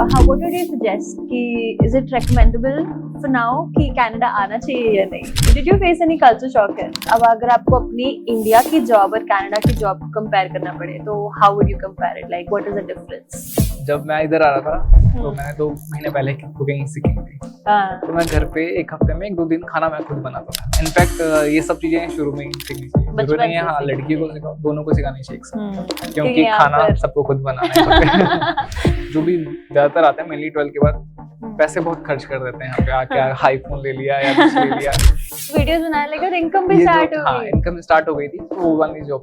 how what would you suggest कि is it recommendable for now कि Canada आना चाहिए या नहीं? Did you face any culture shock? अब अगर आपको अपनी इंडिया की जॉब और कनाडा की जॉब को कंपेयर करना पड़े तो how would you compare it? Like what is the difference? जब मैं इधर आ रहा था तो मैंने 2 महीने पहले कुकिंग सीखी थी। तो मैं घर पे एक हफ्ते में 1-2 दिन खाना मैं खुद बनाता था। इनफैक्ट ये सब चीजें शुरू में ही सीखनी चाहिए। जरूरी नहीं है हाँ लड़की को सिखाओ, दोनों को सिखानी चाहिए एक साथ, क्योंकि खाना सबको खुद बनाना है। जो भी ज्यादातर आते हैं मेनली 12 के बाद पैसे बहुत खर्च कर देते हैं यहाँ पे आके, आईफोन ले लिया या कुछ ले लिया। वीडियोस बनाने लगे इनकम भी स्टार्ट हो गई। हाँ इनकम स्टार्ट हो गई थी तो वो वाली जॉब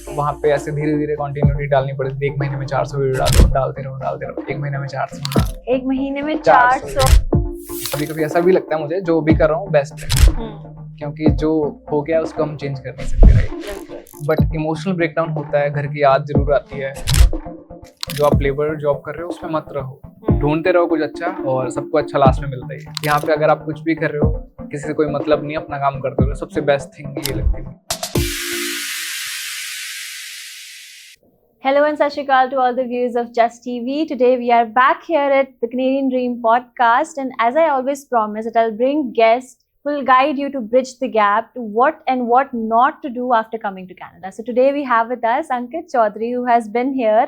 वहाँ पे ऐसे धीरे-धीरे कंटिन्यूटी डालनी पड़ती थी। 1 महीने में 400 वीडियो डालते रहो। 1 महीने में 400। 1 महीने में 400। कभी-कभी ऐसा भी लगता है मुझे जो भी कर रहा हूँ बेस्ट है, क्योंकि जो हो गया उसको हम चेंज कर नहीं सकते राइट। बट इमोशनल ब्रेकडाउन होता है, घर की याद जरूर आती है। जो आप लेबर जॉब कर रहे हो उसमें मत रहो, ढूंढते रहो कुछ अच्छा और सबको अच्छा लास्ट में मिलता है। यहाँ पे अगर आप कुछ भी कर रहे हो, किसी से कोई मतलब नहीं, अपना काम करते हो, सबसे बेस्ट थिंग ये लगती है। Hello and Sat Shri Akal to all the viewers of Just TV. Today we are back here at the Canadian Dream podcast, and as I always promise that I'll bring guests who will guide you to bridge the gap to what and what not to do after coming to Canada. So today we have with us Ankit Chaudhary, who has been here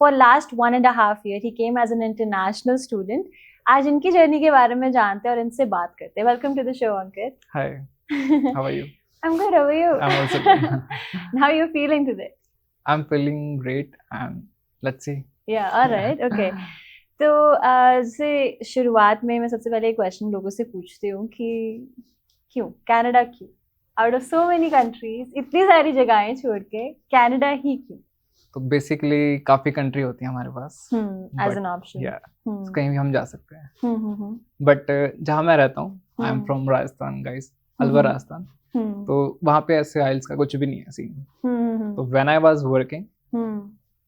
for last 1.5 years. He came as an international student. आज इनकी journey के बारे में जानते हैं और इनसे बात करते हैं. Welcome to the show, Ankit. Hi. How are you? I'm good. How are you? I'm also good. How are you feeling today? I'm feeling great and let's see. Yeah, all right, okay. तो जैसे शुरुआत में मैं सबसे पहले एक question लोगों से पूछती हूँ कि क्यों कनाडा, क्यों out of so many countries, इतनी सारी जगहें छोड़ के कनाडा ही क्यों? तो बेसिकली काफी कंट्री होती है हमारे पास एज एन ऑप्शन, कहीं भी हम जा सकते हैं। बट जहाँ मैं रहता हूँ, I am from Rajasthan guys, Alwar Rajasthan. तो वहाँ पे ऐसे आइल्स का कुछ भी नहीं है सीन। तो when I was working,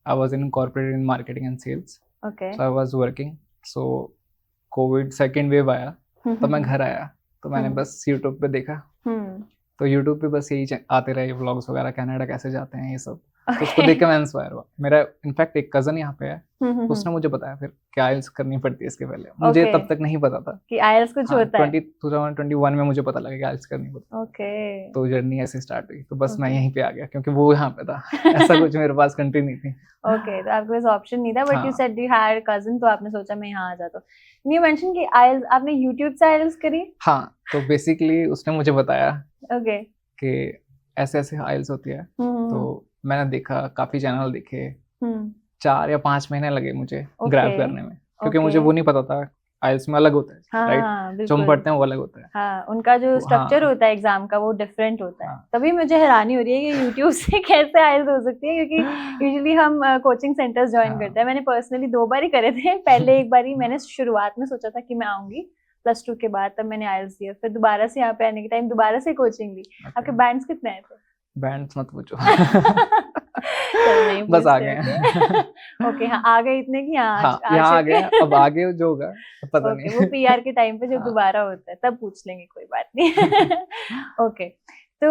I was in corporate in marketing and sales. So I was working, so covid second wave आया तो मैं घर आया, तो मैंने बस यूट्यूब पे देखा। तो यूट्यूब पे बस यही आते रहे व्लॉग्स वगैरह, कनाडा कैसे जाते हैं ये सब। तो उसको देख के मैं इंस्पायर हुआ। मेरा इनफैक्ट एक कजन यहाँ पे है, उसने मुझे बताया फिर कि आइल्स करनी पड़ती है इसके पहले। मुझे तब तक नहीं पता था कि आइल्स कुछ होता है। 2021 में मुझे पता लगा कि आइल्स करनी पड़ती है। ओके, तो जर्नी ऐसे स्टार्ट हुई। तो बस मैं यहीं पे आ गया क्योंकि वो यहाँ पे था। ऐसा कुछ मेरे पास कंट्री नहीं थी। ओके, तो आपके पास ऑप्शन नहीं था, but you said you had cousin, तो आपने सोचा मैं यहाँ आ जाता हूँ। यू मेंशन कि आइल्स आपने यूट्यूब से आइल्स करी? हाँ, तो बेसिकली उसने मुझे बताया ओके कि ऐसे ऐसे आइल्स होती है। तो मैंने देखा, काफी चैनल देखे। 4 या 5 महीने लगे मुझे ग्रैब करने में, क्योंकि मुझे वो नहीं पता था आइल्स में अलग होता है, राइट? जो हम पढ़ते हैं वो अलग होता है। हाँ, उनका जो स्ट्रक्चर होता है एग्जाम का वो डिफरेंट होता है। तभी मुझे हैरानी हो रही है कि यूट्यूब से कैसे आइल्स हो सकती है, क्योंकि यूजुअली हम कोचिंग सेंटर्स ज्वाइन करते हैं। मैंने पर्सनली 2 बार ही करे थे। पहले एक बार ही मैंने शुरुआत में सोचा था कि मैं आऊंगी +2 के बाद, तब मैंने आइल्स दिया। फिर दोबारा से यहाँ पे आने के टाइम दोबारा से कोचिंग ली। आपके बैंड्स कितने आए थे? बैंड्स मत पूछो। बस आ गए। ओके, हाँ आ गए इतने की। यहाँ आ गए, अब आगे जो होगा पता नहीं। वो पीआर के टाइम पे जब दोबारा होता है तब पूछ लेंगे, कोई बात नहीं। ओके, तो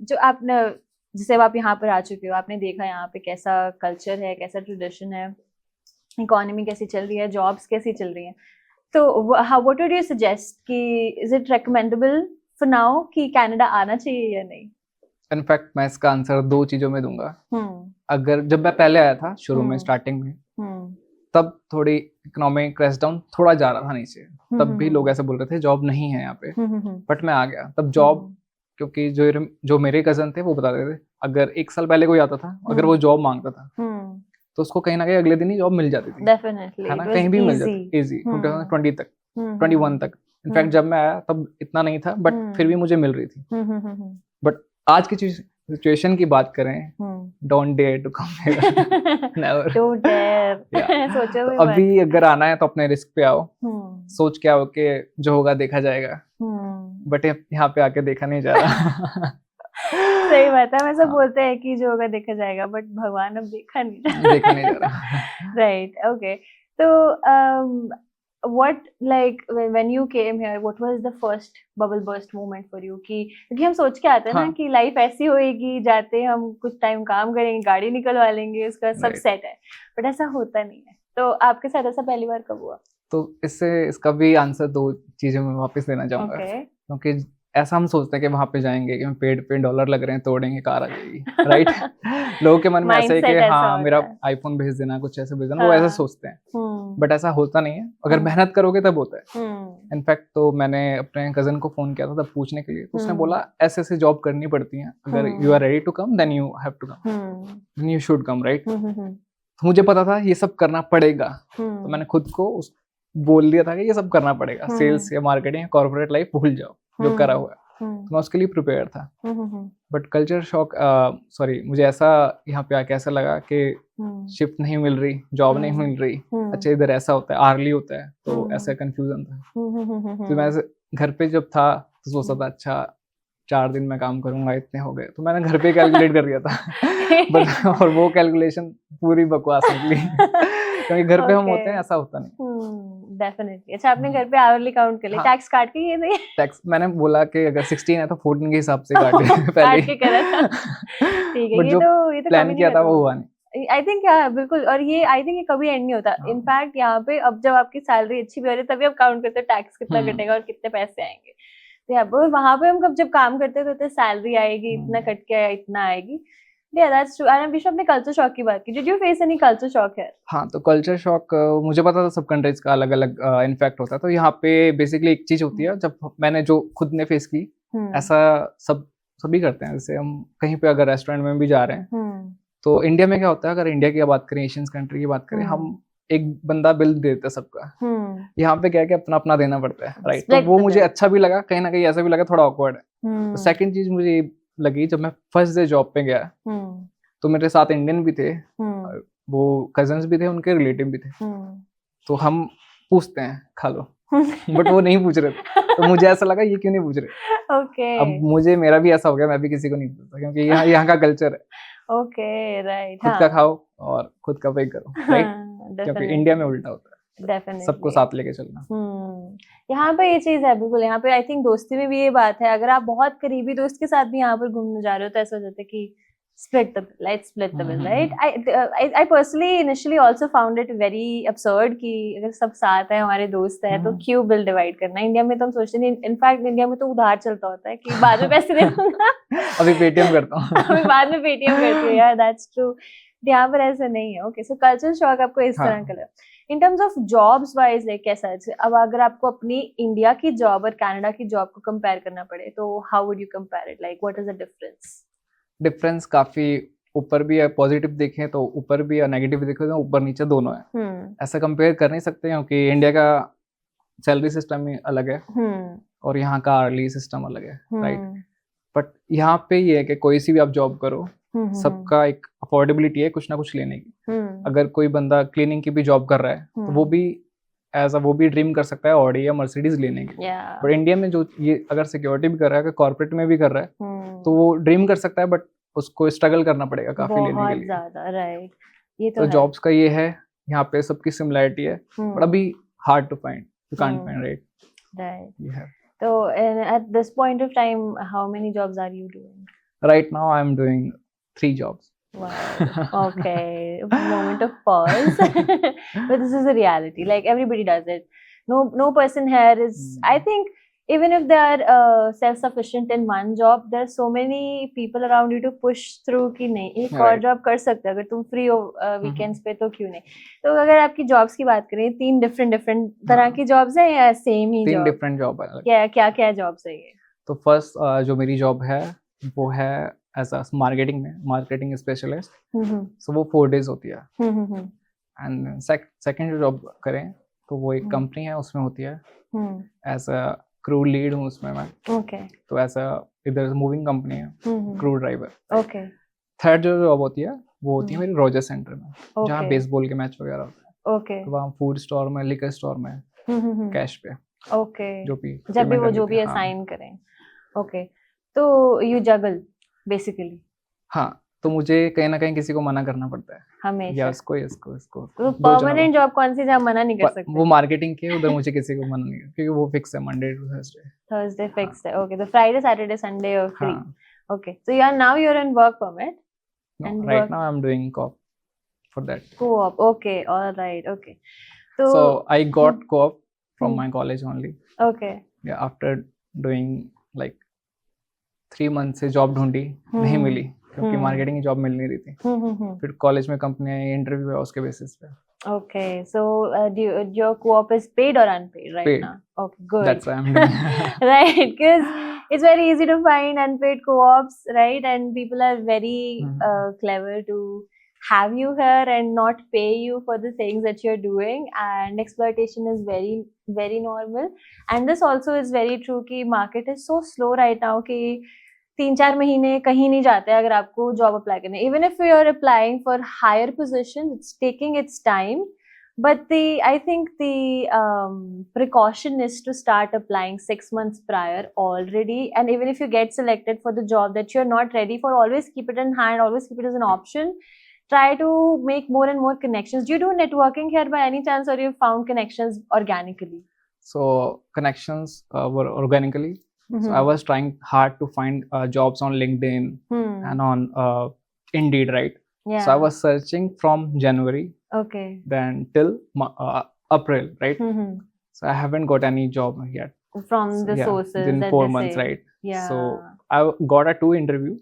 जो आपने, जैसे आप यहाँ पर आ चुके हो, आपने देखा यहाँ पे कैसा कल्चर है, कैसा ट्रेडिशन है, इकोनॉमी कैसी चल रही है, जॉब्स कैसी चल रही है। तो व्हाट वुड यू सजेस्ट कि is it recommendable for now कि कनाडा आना चाहिए या नहीं? इनफैक्ट मैं इसका आंसर 2 चीजों में दूंगा। अगर जब मैं पहले आया था शुरू में स्टार्टिंग में, तब थोड़ी इकोनॉमिक क्रैश डाउन थोड़ा जा रहा था नीचे। तब भी लोग ऐसे बोल रहे थे जॉब नहीं है यहाँ पे, बट मैं आ गया तब जॉब, क्योंकि जो मेरे कजन थे वो बताते थे अगर 1 साल पहले कोई आता था, अगर वो जॉब मांगता था तो उसको कहीं ना कहीं अगले दिन ही जॉब मिल जाती थी। डेफिनेटली, है ना, कहीं भी मिल जाती, इजी। 2020 तक, 21 तक। इनफैक्ट जब मैं आया तब इतना नहीं था, बट फिर भी मुझे मिल रही थी। बट आज की सिचुएशन की बात करें, don't dare to come here, never, don't dare. सोचो भी अभी अगर आना है तो अपने रिस्क पे आओ, सोच के आओ कि जो होगा देखा जाएगा। बट यहाँ पे आके देखा नहीं जा रहा। सही बात है, मैं सब बोलते हैं कि जो होगा देखा जाएगा, बट भगवान अब देखा नहीं जा रहा। Right, okay. तो what, like when you came here, what was the first bubble burst moment for you? क्योंकि हम सोच के आते हैं ना कि लाइफ ऐसी होएगी, जाते हम कुछ टाइम काम करेंगे, गाड़ी निकलवा लेंगे, उसका सब सेट है, बट ऐसा होता नहीं है। तो आपके साथ ऐसा पहली बार कब हुआ? तो इसका भी आंसर 2 चीजों में वापस देना चाहूंगा। क्योंकि ऐसा हम सोचते हैं कि वहां पे जाएंगे कि पेड़ पे डॉलर लग रहे हैं, तोड़ेंगे कार आ जाएगी, राइट। लोगों के मन में ऐसा है कि हाँ मेरा आईफोन भेज देना, कुछ ऐसे भेज देना, वो ऐसा सोचते हैं। बट ऐसा होता नहीं है, अगर मेहनत करोगे तब होता है। इनफैक्ट तो मैंने अपने कजन को फोन किया था तब पूछने के लिए, तो उसने बोला ऐसे ऐसे जॉब करनी पड़ती है, अगर you are ready to come then you have to come, then you should come, right. तो मुझे पता था ये सब करना पड़ेगा, तो मैंने खुद को बोल दिया था कि ये सब करना पड़ेगा। सेल्स या मार्केटिंग, कॉर्पोरेट लाइफ भूल जाओ जो करा हुआ है। तो मैं उसके लिए प्रिपेयर था। बट कल्चर शॉक, सॉरी, मुझे ऐसा यहाँ पे आके ऐसा लगा कि शिफ्ट नहीं मिल रही, जॉब नहीं मिल रही। अच्छा इधर ऐसा होता है, आर्ली होता है, तो ऐसा कंफ्यूजन था। तो मैं घर पे जब था तो सोचा था अच्छा 4 दिन में काम करूंगा, इतने हो गए, तो मैंने घर पे कैलकुलेट कर दिया था। बट और वो कैलकुलेशन पूरी बकवास निकली। क्योंकि घर पे हम होते हैं, ऐसा होता नहीं। डेफिनेटली। अच्छा आपने घर पे आवरली काउंट कर लिया, टैक्स काट के ये नहीं? टैक्स मैंने बोला कि अगर 16 है तो 14 के हिसाब से काट लिया पहले। काट के करा था। ठीक है, ये तो प्लान किया था वो हुआ नहीं। आई थिंक बिल्कुल। और ये आई थिंक ये कभी एंड नहीं होता। इनफैक्ट यहाँ पे अब जब आपकी सैलरी अच्छी भी हो रही है तभी आप काउंट करते हो टैक्स कितना कटेगा और कितने पैसे आएंगे। तो यहाँ पे वहां पे हम जब काम करते थे तो सैलरी आएगी, इतना कट के इतना आएगी। Yeah, that's true. And अभी आपने कल्चर शॉक की बात की। Did you face any culture shock here? हाँ, तो कल्चर शॉक मुझे पता था सब कंट्रीज का अलग अलग इन्फेक्ट होता है। तो यहाँ पे बेसिकली एक चीज होती है, जब मैंने जो खुद ने फेस की, ऐसा सभी करते हैं। जैसे हम कहीं पे अगर रेस्टोरेंट में भी जा रहे हैं, तो इंडिया में क्या होता है, अगर इंडिया की बात करें, एशियन कंट्री की बात करें, हम एक बंदा बिल देता है सबका। यहाँ पे क्या है कि अपना अपना देना पड़ता है, राइट। तो वो मुझे अच्छा भी लगा, कहीं ना कहीं ऐसा भी लगा थोड़ा ऑकवर्ड है। तो सेकंड चीज मुझे लगी, जब मैं फर्स्ट डे जॉब पे गया तो मेरे साथ इंडियन भी थे, वो कजन्स भी थे, उनके रिलेटिव भी थे। तो हम पूछते हैं खा लो, बट वो नहीं पूछ रहे थे। तो मुझे ऐसा लगा ये क्यों नहीं पूछ रहे। ओके। अब मेरा भी ऐसा हो गया, मैं भी किसी को नहीं पूछता, क्योंकि यहाँ का कल्चर है। Okay, right. खुद का खाओ और खुद का पे करो, राइट। क्योंकि इंडिया में उल्टा होता है, डेफिनेटली सबको साथ लेके चलना। यहाँ पे ये चीज है बिल्कुल। यहाँ पे आई थिंक दोस्ती में भी ये बात है, अगर आप बहुत करीबी दोस्त के साथ भी यहाँ पर घूमने जा रहे हो तो ऐसा हो जाता है कि split the bill, let's split the bill, right? I personally initially also found it very absurd कि अगर सब साथ है, हमारे दोस्त है, तो क्यों बिल डिवाइड करना। इंडिया में तो हम सोचते नहीं, इनफैक्ट इंडिया में तो उधार चलता होता है कि बाद में पैसे दे दूंगा। अभी पेटीएम करता हूँ। अभी बाद में पेटीएम करती हूँ यार, that's true। यहाँ पर ऐसा नहीं है। ओके, सो कल्चर शॉक आपको इस तरह का लगा। इन terms of jobs wise like कैसा है? अब अगर आपको अपनी इंडिया की जॉब और कनाडा की जॉब को कंपेयर करना पड़े तो how would you compare it? Like what is the difference काफी ऊपर भी है, पॉजिटिव देखें तो ऊपर भी है, नेगेटिव देखें तो ऊपर नीचे दोनों है। ऐसा कंपेयर कर नहीं सकते क्योंकि इंडिया का सैलरी सिस्टम ही अलग है और यहाँ का अर्ली सिस्टम अलग है, राइट। बट यहाँ पे ये है कि कोई सी भी आप जॉब करो, सबका एक अफोर्डेबिलिटी है कुछ ना कुछ लेने की। अगर कोई बंदा क्लीनिंग की भी जॉब कर रहा है तो वो भी ड्रीम कर सकता है ऑडी या मर्सिडीज लेने की। बट इंडिया में जो ये अगर सिक्योरिटी भी कर रहा है, अगर कॉर्पोरेट में भी कर रहा है, तो वो ड्रीम कर सकता है, बट उसको स्ट्रगल करना पड़ेगा काफी लेने के लिए। ज्यादा, राइट। ये तो जॉब्स का ये है, यहाँ पे सबकी सिमिलरिटी है, बट अभी hard to find, you can't find, right. Right. So at this point of time, how many jobs are you doing? Right now, I'm doing 3 jobs. Wow. Okay. Moment of pause. But this is a reality. Like everybody does it. No person here is. I think even if they are self-sufficient in one job, there are so many people around you to push through कि नहीं एक और job कर सकते हो अगर तुम free हो weekends पे, तो क्यों नहीं। तो अगर आपकी jobs की बात करें, 3 different तरह की jobs हैं या same ही 3 different job है? क्या jobs है ये? तो first जो मेरी job है वो है एज अ मार्केटिंग स्पेशलिस्ट। सो वो 4 days होती है। एंड सेकंड जो जॉब करें तो वो एक कंपनी है, उसमें होती है एज अ क्रू लीड हूँ उसमें मैं। तो ऐसा इधर मूविंग कंपनी है, क्रू ड्राइवर। थर्ड जो जॉब होती है वो होती है मेरी रोजर सेंटर में, जहाँ बेसबॉल के मैच वगैरह होते हैं। तो वहाँ फूड स्टोर में, लिकर स्टोर में, कैश पे, जो भी असाइन करें। ओके, तो यू जगल बेसिकली। हाँ, तो मुझे कहीं ना कहीं किसी को मना करना पड़ता है हमेशा, या इसको। तो परमानेंट जॉब कौन सी जहाँ मना नहीं कर सकते? वो मार्केटिंग के उधर मुझे किसी को मना नहीं कर, क्योंकि वो फिक्स है, मंडे टू थर्सडे फिक्स है। ओके, तो फ्राइडे सैटरडे संडे और free. Okay, so you are in work permit and right now I am doing co-op. for that. Co-op. Okay, all right. Okay. So I got co-op from Hmm. my college only. Okay. Yeah, after doing like 3 months से job ढूंढी, नहीं मिली क्योंकि marketing की job मिल नहीं रही थी. फिर college में कंपनी आई, इंटरव्यू है उसके बेसिस पे. Okay, so your co-op is paid or unpaid right Paid. now? Okay, good. That's why I'm doing. Right, because it's very easy to find unpaid co-ops, right? And people are very clever to have you here and not pay you for the things that you're doing. And exploitation is very, very normal. And this also is very true कि market is so slow right now कि 3-4 महीने कहीं नहीं जाते अगर आपको job apply करने. Even if you are applying for higher position, it's taking it's time. But I think the precaution is to start applying 6 months prior already. And even if you get selected for the job that you're not ready for, always keep it in hand, always keep it as an option. Try to make more and more connections. Do you do networking here by any chance, or you found connections organically? So connections were organically. So I was trying hard to find jobs on LinkedIn and on Indeed, right? Yeah. So I was searching from January Okay. then till April, right? So I haven't got any job yet. From So, the yeah, sources within that 4 they months, say. right? Yeah. So I got a 2 interview,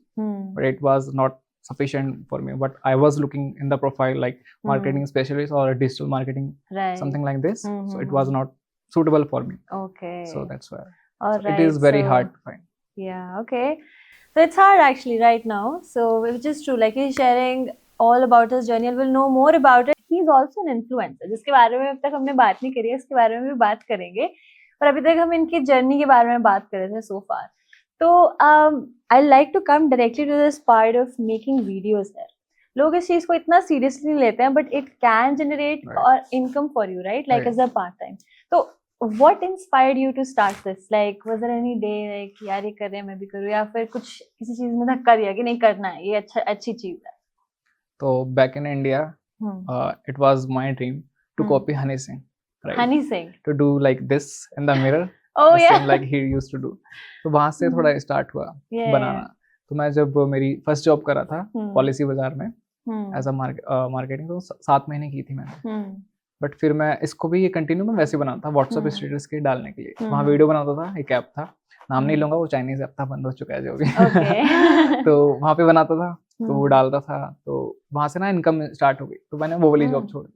but it was not sufficient for me. But I was looking in the profile like marketing specialist or digital marketing, Right. something like this. So it was not suitable for me. Okay. So that's why. All So right. it is very so, hard to find. Yeah. Okay. So it's hard actually right now. So which is true. Like he's sharing all about his journey, and we'll know more about it. He's also an influencer, जिसके बारे में अब तक हमने बात नहीं करी है, इसके बारे में भी बात करेंगे. पर अभी तक हम इनकी जर्नी के बारे में बात कर रहे थे so far. तो I like to come directly to this part of making videos there. लोग इस चीज को इतना सीरियसली लेते हैं, but it can generate or income for you, right? Like as a part time. तो what inspired you to start this? Like was there any day like यार ये कर रहे हैं मैं भी करूँ, या फिर कुछ किसी चीज में धक्का दिया कि नहीं करना है, ये अच्छी चीज है? So back in India, it was my dream to copy Honey Singh, right? Honey Singh. To do like this in the mirror. Oh the yeah. same like he used to do. तो वहाँ से थोड़ा start हुआ बनाना. तो मैं जब मेरी first job कर रहा था पॉलिसी बाजार में एज अ मार्केटिंग, तो 7 महीने की थी मैंने. बट फिर मैं इसको भी ये कंटिन्यू में वैसे बनाता था व्हाट्सएप स्टेटस के डालने के लिए. वहाँ वीडियो बनाता था. एक ऐप था, नाम नहीं लूंगा, वो चाइनीज ऐप था, बंद हो चुका है जो भी. तो वहाँ पे बनाता था, तो वो डालता था. तो वहाँ से ना इनकम स्टार्ट हो गई. तो मैंने वो वाली जॉब छोड़ दी.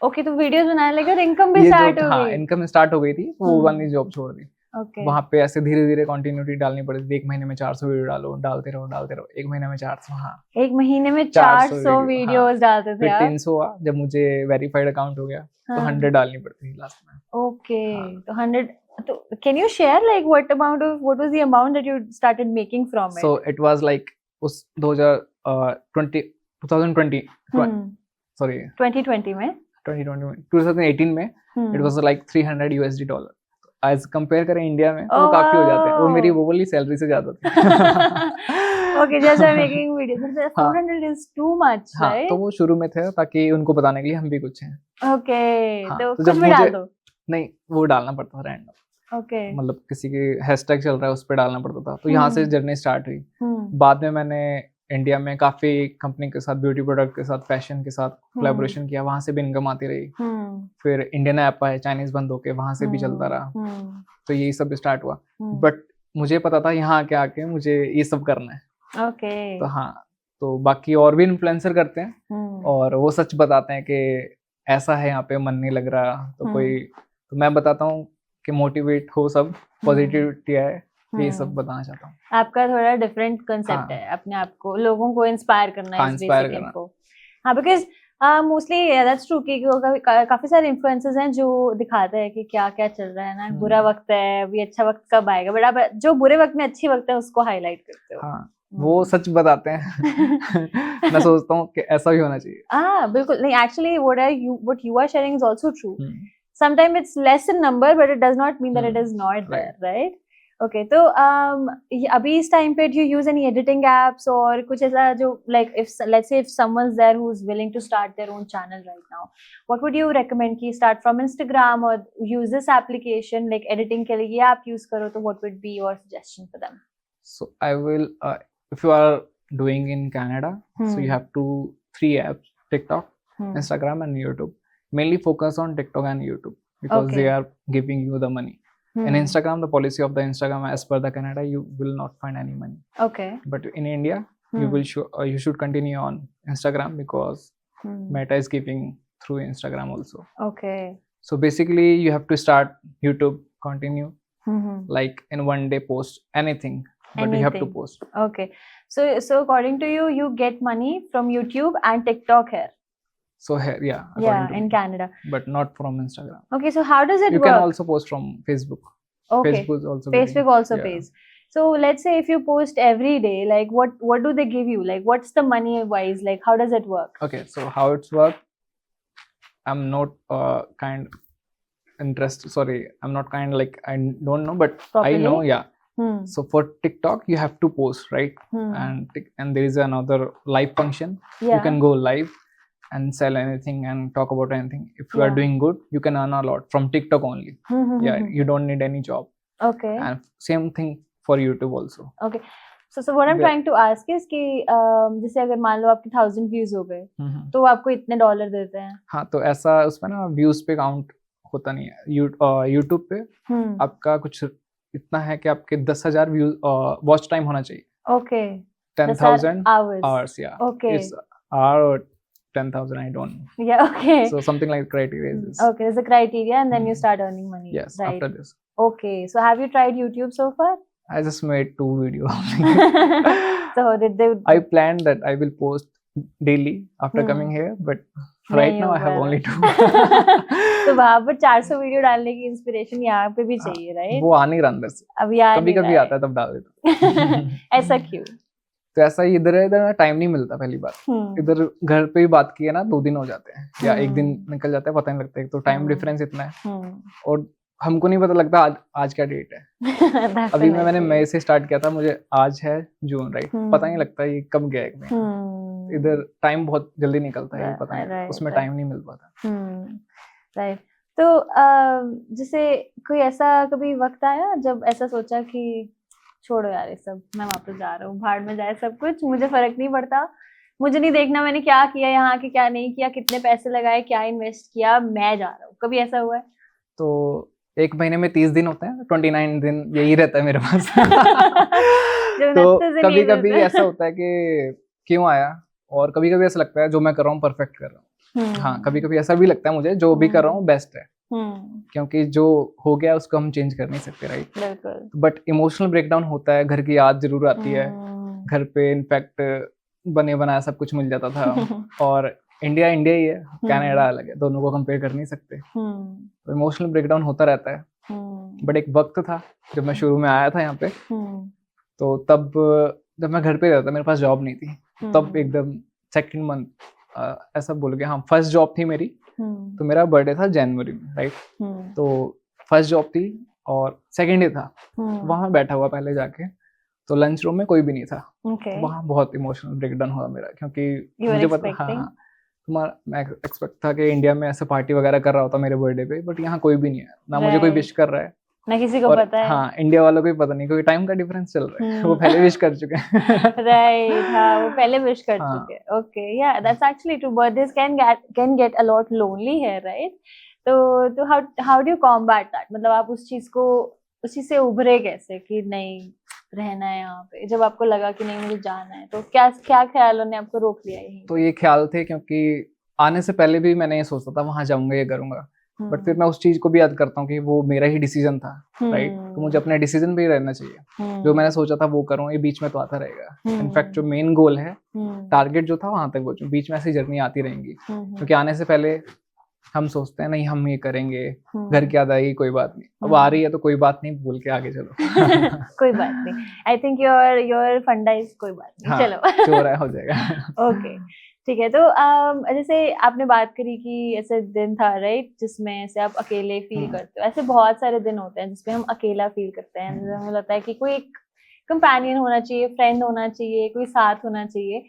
ओके. तो वीडियोस बनाने लगे और इनकम भी स्टार्ट हो गई. हाँ, इनकम स्टार्ट हो गई थी. वो वाली जॉब छोड़ दी. Okay. वहाँ पे ऐसे धीरे धीरे कंटिन्यूटी डालनी पड़ी थी. 1 महीने में 400 वीडियो डालो, डालते रहो. 1 महीने में 400. हाँ, 1 महीने में 400 वीडियोस डालते थे. फिर 300 हुआ जब मुझे वेरीफाइड अकाउंट हो गया. तो 100 डालनी पड़ती थी लास्ट में. ओके. तो 100. तो can you share like what was the amount that you started making from it? So it was like उस 2020 सॉरी 2020 में 2018 में it was like $300 as compare करें इंडिया में तो काफी हो जाते हैं. वो मेरी वो वाली सैलरी से ज्यादा थी. Okay. Just I making videos. 400 is too much, right? तो वो शुरू में थे ताकि उनको बताने के लिए हम भी कुछ हैं. ओके. तो तो कुछ भी डाल दो. नहीं, वो डालना पड़ता था रैंडम. ओके. मतलब किसी के हैशटैग चल रहा है उस पे डालना पड़ता था. तो यहाँ से जर्नी स्टार्ट हुई. बाद में मैंने इंडिया में काफी कंपनी के साथ, ब्यूटी प्रोडक्ट के साथ, फैशन के साथ कोलैबोरेशन किया. वहां से भी इनकम आती रही. फिर इंडियन ऐप आए, चाइनीज बंद होके, वहां से भी चलता रहा. तो यही सब स्टार्ट हुआ. बट मुझे पता था यहाँ आके आके मुझे ये सब करना है. ओके. तो हाँ, तो बाकी और भी इन्फ्लुएंसर करते हैं और वो सच बताते हैं कि ऐसा है यहाँ पे, मन नहीं लग रहा. तो कोई, तो मैं बताता हूँ कि मोटिवेट हो, सब पॉजिटिविटी है, ये सब बताना चाहता हूँ. आपका थोड़ा डिफरेंट कंसेप्ट है, अपने आप को, लोगों को इंस्पायर करना है, इंस्पायर करना. हाँ, बिकॉज मोस्टली दैट्स ट्रू कि काफी सारे इन्फ्लुएंसर्स हैं जो दिखाते हैं कि क्या क्या चल रहा है ना, बुरा वक्त है, अभी अच्छा वक्त कब आएगा, बट आप जो बुरे वक्त में अच्छी वक्त है उसको हाईलाइट करते हो. हाँ, वो सच बताते हैं. मैं सोचता हूँ कि ऐसा भी होना चाहिए. हाँ, बिल्कुल नहीं. Actually what you are sharing is also true. Sometimes it's less in number, but it does not mean that it is not there, right? Okay, तो अभी इस टाइम पे do you use any editing apps और कुछ ऐसा जो like if let's say if someone's there who's willing to start their own channel right now, what would you recommend कि start from Instagram or use this application like editing के लिए ये app use करो, तो what would be your suggestion for them? So I will if you are doing in Canada, so you have 2-3 apps. TikTok, Instagram and YouTube. Mainly focus on TikTok and YouTube because Okay. they are giving you the money. In Instagram, the policy of the Instagram as per the Canada, you will not find any money. Okay. But in India, you should continue on Instagram because Meta is giving through Instagram also. Okay. So basically, you have to start YouTube, continue like in one day post anything, but you have to Anything. post. Okay. So according to you, you get money from YouTube and TikTok here. So here, yeah, according Yeah, to in me, Canada. but not from Instagram. Okay, so how does it You work? can also post from Facebook. Okay. Facebook also. Facebook giving- also yeah. pays. So let's say if you post every day, like what do they give you? Like what's the money wise? Like how does it work? Okay, so how it's work? I'm not kind interest. Sorry, I'm not kind like I don't know, but Properly? I know. Yeah. Hmm. So for TikTok, you have to post, right? Hmm. And there is another live function. Yeah. You can go live and sell anything and talk about anything. If you are Yeah. doing good, you can earn a lot from TikTok only. Yeah, you don't need any job. Okay. And same thing for YouTube also. Okay. So what I'm Yeah. trying to ask is कि जैसे अगर मान लो आपके 1000 views हो गए तो वो आपको इतने डॉलर देते हैं. हाँ, तो ऐसा उसमें ना व्यूज पे काउंट होता नहीं है. यूट्यूब पे आपका कुछ इतना है कि आपके 10,000 व्यूज वॉच टाइम होना चाहिए. Okay. 10,000 hours. hours. Yeah. Okay. It's hour or 10,000. I don't know. Yeah. Okay. So something like criteria is this. Okay, there's a criteria, and then you start earning money. Yes. Right. After this, Okay. So have you tried YouTube so far? I just made 2 videos. So did they? I planned that I will post daily after coming here, but right नहीं now I हो have पा only रहा. 2. तो वहाँ पर 400 video डालने की inspiration यहाँ पे भी चाहिए, राइट? वो आ नहीं रहा अंदर से. अभी आ कभी नहीं कभी रहा आता है तब डाल देता हूँ. ऐसा क्यों? तो ऐसा ही इधर टाइम नहीं मिलता पहली बार. इधर घर पे ही बात किए ना 2 दिन हो जाते हैं या 1 दिन निकल जाता है, पता नहीं लगता. एक तो टाइम डिफरेंस इतना है और हमको नहीं पता लगता आज क्या डेट है. अभी मैंने मई से स्टार्ट किया था, मुझे आज है जून, राइट? पता नहीं लगता ये कब गया एक महीना. इधर टाइम बहुत जल्दी निकलता है, पता नहीं, उसमें टाइम नहीं मिल पाता. राइट. तो जैसे कोई ऐसा कभी वक्त आया जब ऐसा सोचा कि छोड़ो यार ये सब, मैं वापस जा रहा हूँ, भाड़ में जाए सब कुछ, मुझे फर्क नहीं पड़ता, मुझे नहीं देखना मैंने क्या किया यहाँ के, क्या नहीं किया, कितने पैसे लगाए, क्या इन्वेस्ट किया, मैं जा रहा हूँ. कभी ऐसा हुआ है? तो 1 महीने में 30 दिन होते हैं, 29 दिन यही रहता है मेरे पास. तो कभी कभी ऐसा होता है कि क्यों आया, और कभी कभी ऐसा लगता है जो मैं कर रहा हूँ परफेक्ट कर रहा हूँ. हाँ, कभी कभी ऐसा भी लगता है मुझे जो भी कर रहा हूँ बेस्ट है, क्योंकि जो हो गया उसको हम चेंज कर नहीं सकते, राइट? बिल्कुल. बट इमोशनल ब्रेकडाउन होता है, घर की याद जरूर आती है. घर पे इनफैक्ट बने बनाया सब कुछ मिल जाता था. और इंडिया ही है, कनाडा अलग है, दोनों को कंपेयर कर नहीं सकते. तो इमोशनल ब्रेकडाउन होता रहता है. बट एक वक्त था जब मैं शुरू में आया था यहाँ पे, तो तब जब मैं घर पे रहता था, मेरे पास जॉब नहीं थी, तब एकदम सेकंड मंथ ऐसा बोल के, हाँ फर्स्ट जॉब थी मेरी. तो मेरा बर्थडे था जनवरी में, राइट? तो फर्स्ट जॉब थी और सेकंड डे था. वहां बैठा हुआ पहले जाके, तो लंच रूम में कोई भी नहीं था. वहां बहुत इमोशनल ब्रेकडाउन हुआ मेरा, क्योंकि मुझे पता, हाँ मैं एक्सपेक्ट था कि इंडिया में ऐसे पार्टी वगैरह कर रहा होता मेरे बर्थडे पे, बट यहाँ कोई भी नहीं है, ना मुझे कोई विश कर रहा है, ना किसी को पता है. हाँ, इंडिया वालों को भी पता नहीं, क्योंकि टाइम का डिफरेंस चल रहा है. वो पहले विश कर चुके हैं. राइट. हाँ, वो पहले विश कर चुके हैं. ओके, या that's actually true. Birthdays can get a lot lonely है, राइट? तो how do you combat that? मतलब आप उस चीज से उभरे कैसे कि नहीं रहना है यहाँ पे, जब आपको लगा कि नहीं मुझे जाना है? तो क्या ख्यालों ने आपको रोक लिया यहीं? तो ये ख्याल थे, क्योंकि आने से पहले भी मैंने ये सोचता था वहां जाऊंगा, ये करूंगा, बट फिर मैं उस चीज को भी याद करता हूँ कि वो मेरा ही डिसीजन था, राइट? तो मुझे अपने डिसीजन पे ही रहना चाहिए. जो मैंने सोचा था वो करूँ, ये बीच में तो आता रहेगा. इनफैक्ट जो मेन गोल है, टारगेट जो था वहां तक वो, बीच में ऐसी जर्नी आती रहेंगी. क्योंकि आने से पहले हम सोचते हैं नहीं हम ये करेंगे, घर की याद आएगी, कोई बात नहीं, अब आ रही है तो कोई बात नहीं, बोल के आगे चलो. कोई बात नहीं. आई थिंक योर फंडा इज कोई बात नहीं. हाँ, चलो जो हो रहा है हो जाएगा. ओके, ठीक है. तो जैसे आपने बात करी कि ऐसे दिन था, राइट, जिसमें ऐसे आप अकेले फील करते हो. ऐसे बहुत सारे दिन होते हैं जिसमें हम अकेला फील करते हैं. हमें लगता है कि कोई एक कंपेनियन होना चाहिए, फ्रेंड होना चाहिए, कोई साथ होना चाहिए.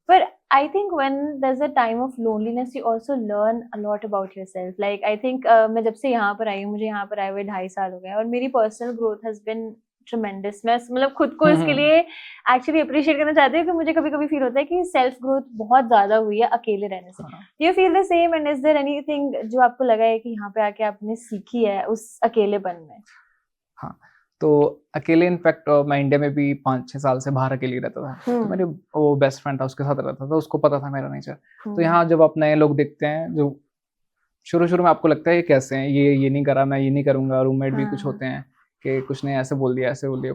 But I think when there's a time of loneliness, you also learn a lot about yourself. Like I think मैं जब से यहाँ पर आई हूँ, मुझे यहाँ पर आए हुए 2.5 साल हो गए, और मेरी personal growth has been ट्रेमेंडस। मैं मतलब खुद को इसके लिए एक्चुअली अप्रिशिएट करना चाहती हूँ कि मुझे कभी कभी फील होता है कि सेल्फ ग्रोथ बहुत ज्यादा हुई है अकेले रहने से। You feel the same and is there anything जो आपको लगा है कि यहाँ पे आके आपने सीखी है उस अकेलेपन में? हाँ, तो अकेले इनफैक्ट मैं इंडिया में भी 5-6 साल से बाहर अकेले रहता था। तो मेरे वो बेस्ट फ्रेंड था, उसके साथ रहता था, उसको पता था मेरा नेचर। तो यहाँ जब आप नए लोग देखते हैं जो शुरू में आपको लगता है ये कैसे हैं, ये नहीं करा, मैं ये नहीं करूंगा। रूममेट भी कुछ होते हैं कि कुछ ने ऐसे बोल दिया, ऐसे बोल दिया।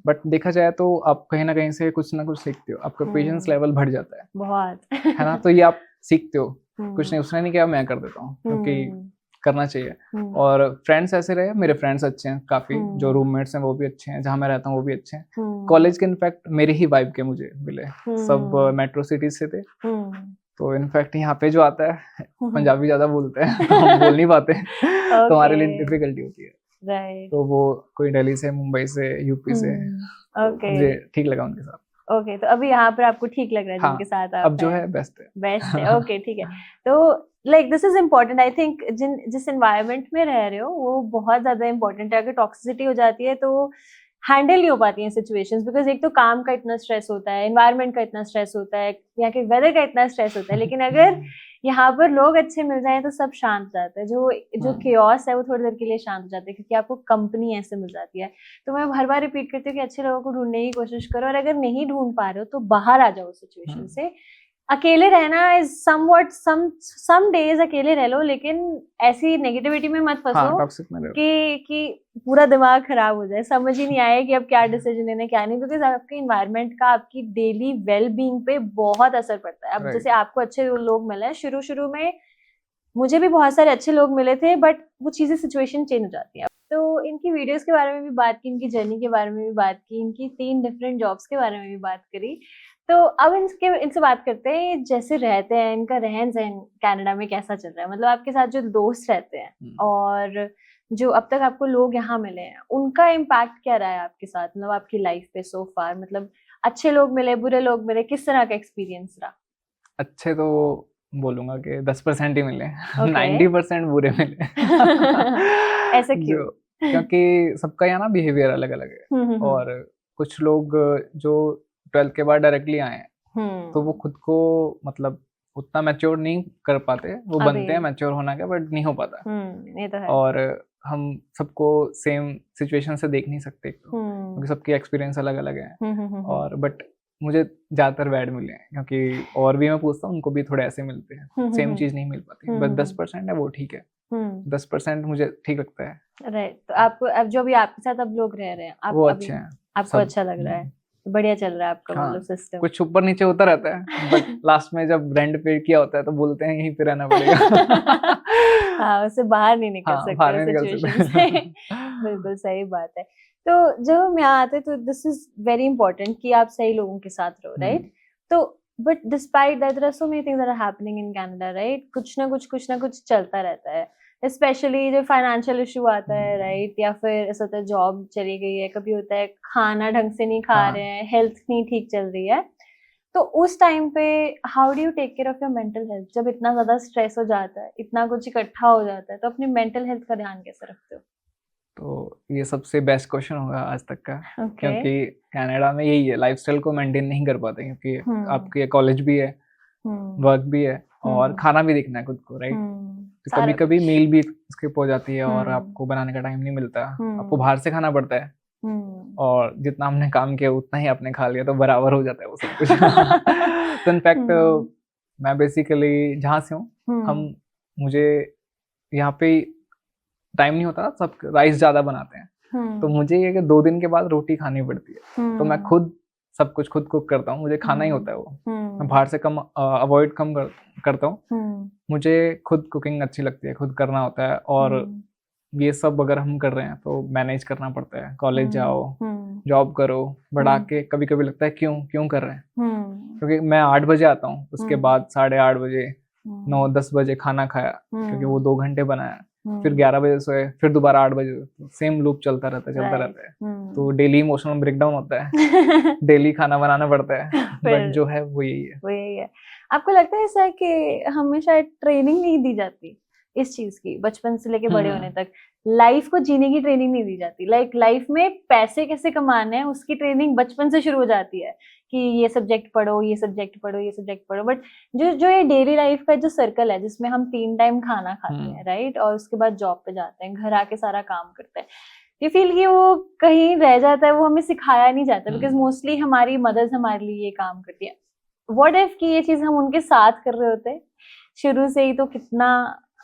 बट देखा जाए तो आप कहीं ना कहीं से कुछ ना कुछ सीखते हो, आपका पेशेंस लेवल बढ़ जाता है बहुत, है ना। तो ये आप सीखते हो, कुछ नहीं, उसने नहीं किया मैं कर देता हूँ, क्योंकि करना चाहिए। और फ्रेंड्स ऐसे रहे, मेरे फ्रेंड्स अच्छे हैं काफी, जो रूममेट्स हैं वो भी अच्छे हैं, जहाँ मैं रहता हूँ वो भी अच्छे हैं। कॉलेज के इनफैक्ट मेरे ही वाइब के मुझे मिले, सब मेट्रो सिटी से थे। तो इनफैक्ट यहाँ पे जो आता है पंजाबी ज्यादा बोलते हैं तो हम बोल नहीं पाते तो हमारे लिए डिफिकल्टी होती है। तो वो कोई दिल्ली से, मुंबई से, यूपी से, मुझे ठीक लगा उनके साथ। ओके, तो अभी यहाँ पर आपको ठीक लग रहा है जिनके साथ आप अब जो है बेस्ट है। ओके, ठीक है। तो like this is important, I think जिस एनवायरनमेंट में रह रहे हो वो बहुत ज्यादा इम्पोर्टेंट है। अगर टॉक्सिसिटी हो जाती है तो हैंडल नहीं हो पाती हैं सिचुएशंस, बिकॉज एक तो काम का इतना स्ट्रेस होता है, एनवायरनमेंट का इतना स्ट्रेस होता है, यहाँ के वेदर का इतना स्ट्रेस होता है। लेकिन अगर यहाँ पर लोग अच्छे मिल जाए तो सब शांत हो जाता है, जो केओस है वो थोड़ी देर के लिए शांत हो जाता है, क्योंकि आपको कंपनी ऐसे मिल जाती है। तो मैं हर बार रिपीट करती हूँ कि अच्छे लोगों को ढूंढने की कोशिश करो, और अगर नहीं ढूंढ पा रहे हो तो बाहर आ जाओ सिचुएशन से। अकेले रहना इज समवट, सम डेज अकेले रह लो, लेकिन ऐसी नेगेटिविटी में मत फंसो कि पूरा दिमाग खराब हो जाए, समझ ही नहीं आए कि अब क्या डिसीजन लेना क्या नहीं, बिकॉज आपके इन्वायरमेंट का आपकी डेली वेल बीइंग पे बहुत असर पड़ता है। अब जैसे आपको अच्छे लोग मिले, शुरू में मुझे भी बहुत सारे अच्छे लोग मिले थे, बट वो चीजें सिचुएशन चेंज हो जाती है। तो इनकी वीडियोस के बारे में भी बात की, इनकी जर्नी के बारे में भी बात की, इनकी 3 डिफरेंट जॉब्स के बारे में भी बात करी। तो अब इनसे बात करते हैं, जैसे रहते हैं, इनका रहन सहन कनाडा में कैसा चल रहा है। मतलब आपके साथ जो दोस्त रहते हैं और जो अब तक आपको लोग यहाँ मिले हैं, उनका इम्पैक्ट क्या रहा है आपके साथ, मतलब आपकी लाइफ पे सो फार? मतलब अच्छे लोग मिले, बुरे लोग मिले, किस तरह का एक्सपीरियंस रहा? अच्छे तो बोलूंगा कि 10% ही मिले, 90% बुरे मिले। ऐसे क्यों? क्योंकि सबका यहाँ ना बिहेवियर अलग अलग है, और कुछ लोग जो 12th के बाद डायरेक्टली आए हैं तो वो खुद को मतलब उतना मैच्योर नहीं कर पाते, वो बनते हैं मैच्योर होना का, बट नहीं हो पाता। ये तो है। और हम सबको सेम सिचुएशन से देख नहीं सकते, क्योंकि सबकी एक्सपीरियंस अलग अलग है। और बट मुझे ज्यादातर बैड मिले हैं, क्योंकि और भी मैं पूछता हूँ उनको भी थोड़े ऐसे मिलते हैं, सेम चीज नहीं मिल पाती। बट 10% है वो ठीक है, 10% मुझे ठीक लगता है। राइट। तो आपको अब जो भी आपके साथ अब लोग रह रहे हैं, वो अच्छे हैं, आपको अच्छा लग रहा है, बढ़िया चल रहा है आपका मतलब सिस्टम? कुछ ऊपर नीचे होता रहता है, बट लास्ट में जब रेंट पे किया होता है तो बोलते हैं यहीं पे रहना पड़ेगा। हाँ, उससे बाहर नहीं निकल सकते सिचुएशन से। बिल्कुल सही बात है। तो जब हम यहाँ आते तो दिस इज वेरी इंपॉर्टेंट कि आप सही लोगों के साथ रहो, राइट? तो but despite that there are so many things that are happening in Canada, right? कुछ ना कुछ चलता रहता है, स्पेशली जो फाइनेंशियल इशू आता है, राइट? या फिर ऐसा होता है जॉब चली गई है, कभी होता है खाना ढंग से नहीं खा रहे हैं, हेल्थ नहीं ठीक चल रही है। तो उस टाइम पे how do you take care of your mental health? जब इतना ज्यादा स्ट्रेस हो जाता है, इतना कुछ इकट्ठा हो जाता है, तो अपनी मेंटल हेल्थ का ध्यान कैसे रखते हो? तो ये सबसे बेस्ट क्वेश्चन होगा आज तक का, क्योंकि कनाडा में यही है, लाइफस्टाइल को मेंटेन नहीं कर पाते, क्योंकि आपके कॉलेज भी है, वर्क भी है, और खाना भी देखना है खुद को, राइट? तो कभी कभी मील भी स्किप हो जाती है और आपको बनाने का टाइम नहीं मिलता, आपको बाहर से खाना पड़ता है, और जितना हमने काम किया उतना ही आपने खा लिया, तो बराबर हो जाता है वो सब कुछ। तो इनफैक्ट मैं बेसिकली जहाँ से हूँ, मुझे यहाँ पे टाइम नहीं होता, सब राइस ज्यादा बनाते हैं, तो मुझे ये कि 2 दिन के बाद रोटी खानी पड़ती है। तो मैं खुद सब कुछ खुद कुक करता हूँ, मुझे खाना ही होता है वो, मैं बाहर से कम अवॉइड कम करता हूँ। मुझे खुद कुकिंग अच्छी लगती है, खुद करना होता है, और ये सब अगर हम कर रहे हैं तो मैनेज करना पड़ता है। कॉलेज जाओ, जॉब करो, बढ़ा के कभी कभी लगता है क्यों कर रहे हैं, क्योंकि मैं 8 बजे आता हूँ, उसके बाद 8:30 बजे 9-10 बजे खाना खाया, क्योंकि वो 2 घंटे बनाया, फिर 11 बजे सोए, फिर दोबारा 8 बजे, सेम लूप चलता रहता है। तो डेली इमोशनल ब्रेकडाउन होता है, डेली खाना बनाना पड़ता है, बट जो है वो यही है। आपको लगता है ऐसा कि हमें शायद ट्रेनिंग नहीं दी जाती, इस चीज की, बचपन से लेके बड़े होने तक लाइफ को जीने की ट्रेनिंग नहीं दी जाती। लाइक लाइफ में पैसे कैसे कमाने हैं उसकी ट्रेनिंग बचपन से शुरू हो जाती है कि ये सब्जेक्ट पढ़ो, ये सब्जेक्ट पढ़ो, ये सब्जेक्ट पढ़ो। बट जो ये डेली लाइफ का जो सर्कल है जिसमें हम 3 टाइम खाना खाते हैं, राइट, और उसके बाद जॉब पे जाते हैं, घर आके सारा काम करते हैं, ये फील कि वो कहीं रह जाता है, वो हमें सिखाया नहीं जाता, बिकॉज मोस्टली हमारी मदर्स हमारे लिए ये काम करती है। व्हाट इफ कि ये चीज हम उनके साथ कर रहे होते शुरू से ही, तो कितना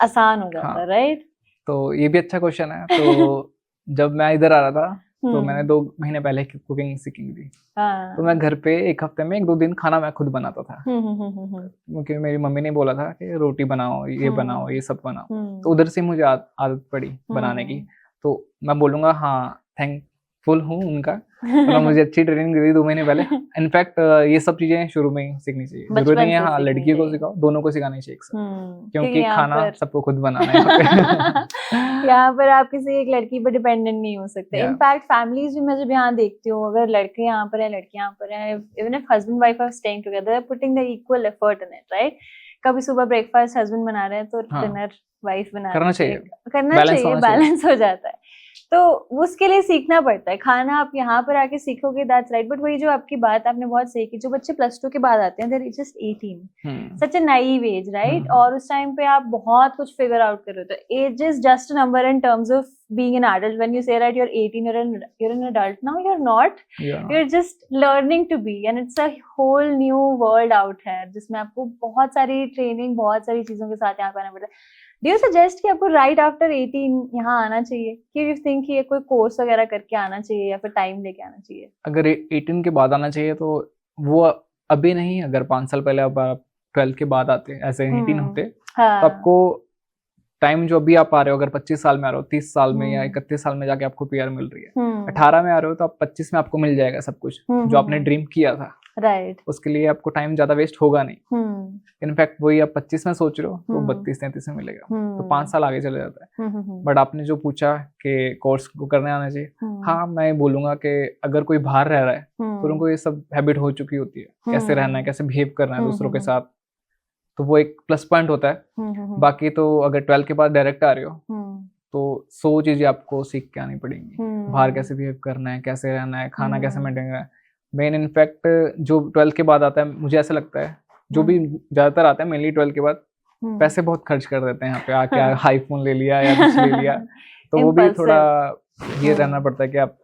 आसान हो जाता, राइट? तो ये भी अच्छा क्वेश्चन है। तो जब मैं इधर आ रहा था तो मैंने 2 महीने पहले कुकिंग सीखी थी। तो मैं घर पे 1 हफ्ते में 1-2 दिन खाना मैं खुद बनाता था, क्योंकि मेरी मम्मी ने बोला था कि रोटी बनाओ, ये बनाओ, ये सब बनाओ। तो उधर से मुझे आदत पड़ी बनाने की। तो मैं बोलूंगा हाँ, थैंकफुल हूँ उनका, उन्होंने मुझे अच्छी ट्रेनिंग दी 2 महीने पहले। इनफैक्ट ये सब चीजें शुरू में ही सीखनी चाहिए, जरूरी नहीं है हाँ लड़की को सिखाओ, दोनों को सिखानी चाहिए एक साथ, क्योंकि खाना सबको खुद बनाना है। यहाँ पर आप किसी एक लड़की पर डिपेंडेंट नहीं हो सकते। इनफैक्ट फैमिलीज भी मैं जब यहाँ देखती हूँ, अगर लड़के यहाँ पर है, लड़की यहाँ पर है, even if husband wife are staying together, putting the equal effort in it, right? कभी सुबह ब्रेकफास्ट हस्बैंड बना रहे हैं तो डिनर वाइफ बना रही है, करना चाहिए, बैलेंस हो जाता है। तो उसके लिए सीखना पड़ता है। खाना आप यहाँ पर आके सीखोगे, दैट्स राइट। बट वही जो आपकी बात आपने बहुत सही की, जो बच्चे +2 के बाद आते हैं, there is just 18, such a naive age, right? और उस टाइम पे आप बहुत कुछ फिगर आउट कर रहे हो। तो age is just a number in terms of being an adult. When you say that you're 18, you're an adult now, you're not. You're just learning to be, and it's a whole new world out here, जिसमें आपको बहुत सारी training, बहुत सारी चीजों के साथ यहाँ पे आना पड़ता है। Do you suggest कि आपको right after 18 यहाँ आना चाहिए, कि you think कि ये कोई कोर्स वगैरह करके आना चाहिए या फिर टाइम लेके आना चाहिए? अगर 18 के बाद आना चाहिए तो वो अभी नहीं, अगर 5 साल पहले आप 12 के बाद आते, ऐसे 18 होते, तो आपको टाइम जो अभी आप आ रहे हो, अगर 25 साल में आ रहे हो, 30 साल में या 31 साल में जाके आपको पीआर मिल रही है, 18 में आ रहे हो तो आप 25 में आपको मिल जाएगा सब कुछ जो आपने ड्रीम किया था, राइट? उसके लिए आपको टाइम ज्यादा वेस्ट होगा नहीं। इनफैक्ट वही आप 25 में सोच रहे हो तो 32-33 में मिलेगा, तो 5 साल आगे चले जाता है। बट आपने जो पूछा कि कोर्स को करने आना चाहिए, हाँ मैं बोलूंगा कि अगर कोई बाहर रह रहा है तो उनको ये सब हैबिट हो चुकी होती है, कैसे रहना है, कैसे बिहेव करना है दूसरों के साथ, तो वो एक प्लस पॉइंट होता है। बाकी तो अगर 12 के बाद डायरेक्ट आ रहे हो तो 100 चीजें आपको सीख के आनी पड़ेंगी, बाहर कैसे बिहेव करना है, कैसे रहना है, खाना कैसे मेंटेन करना है। मेन इनफैक्ट जो 12 के बाद आता है, मुझे ऐसा लगता है जो भी ज्यादातर आता है मेनली 12 के बाद, पैसे बहुत खर्च कर देते हैं यहाँ पे आके, आईफोन ले लिया या कुछ ले लिया, तो वो भी थोड़ा ये रहना पड़ता है कि आप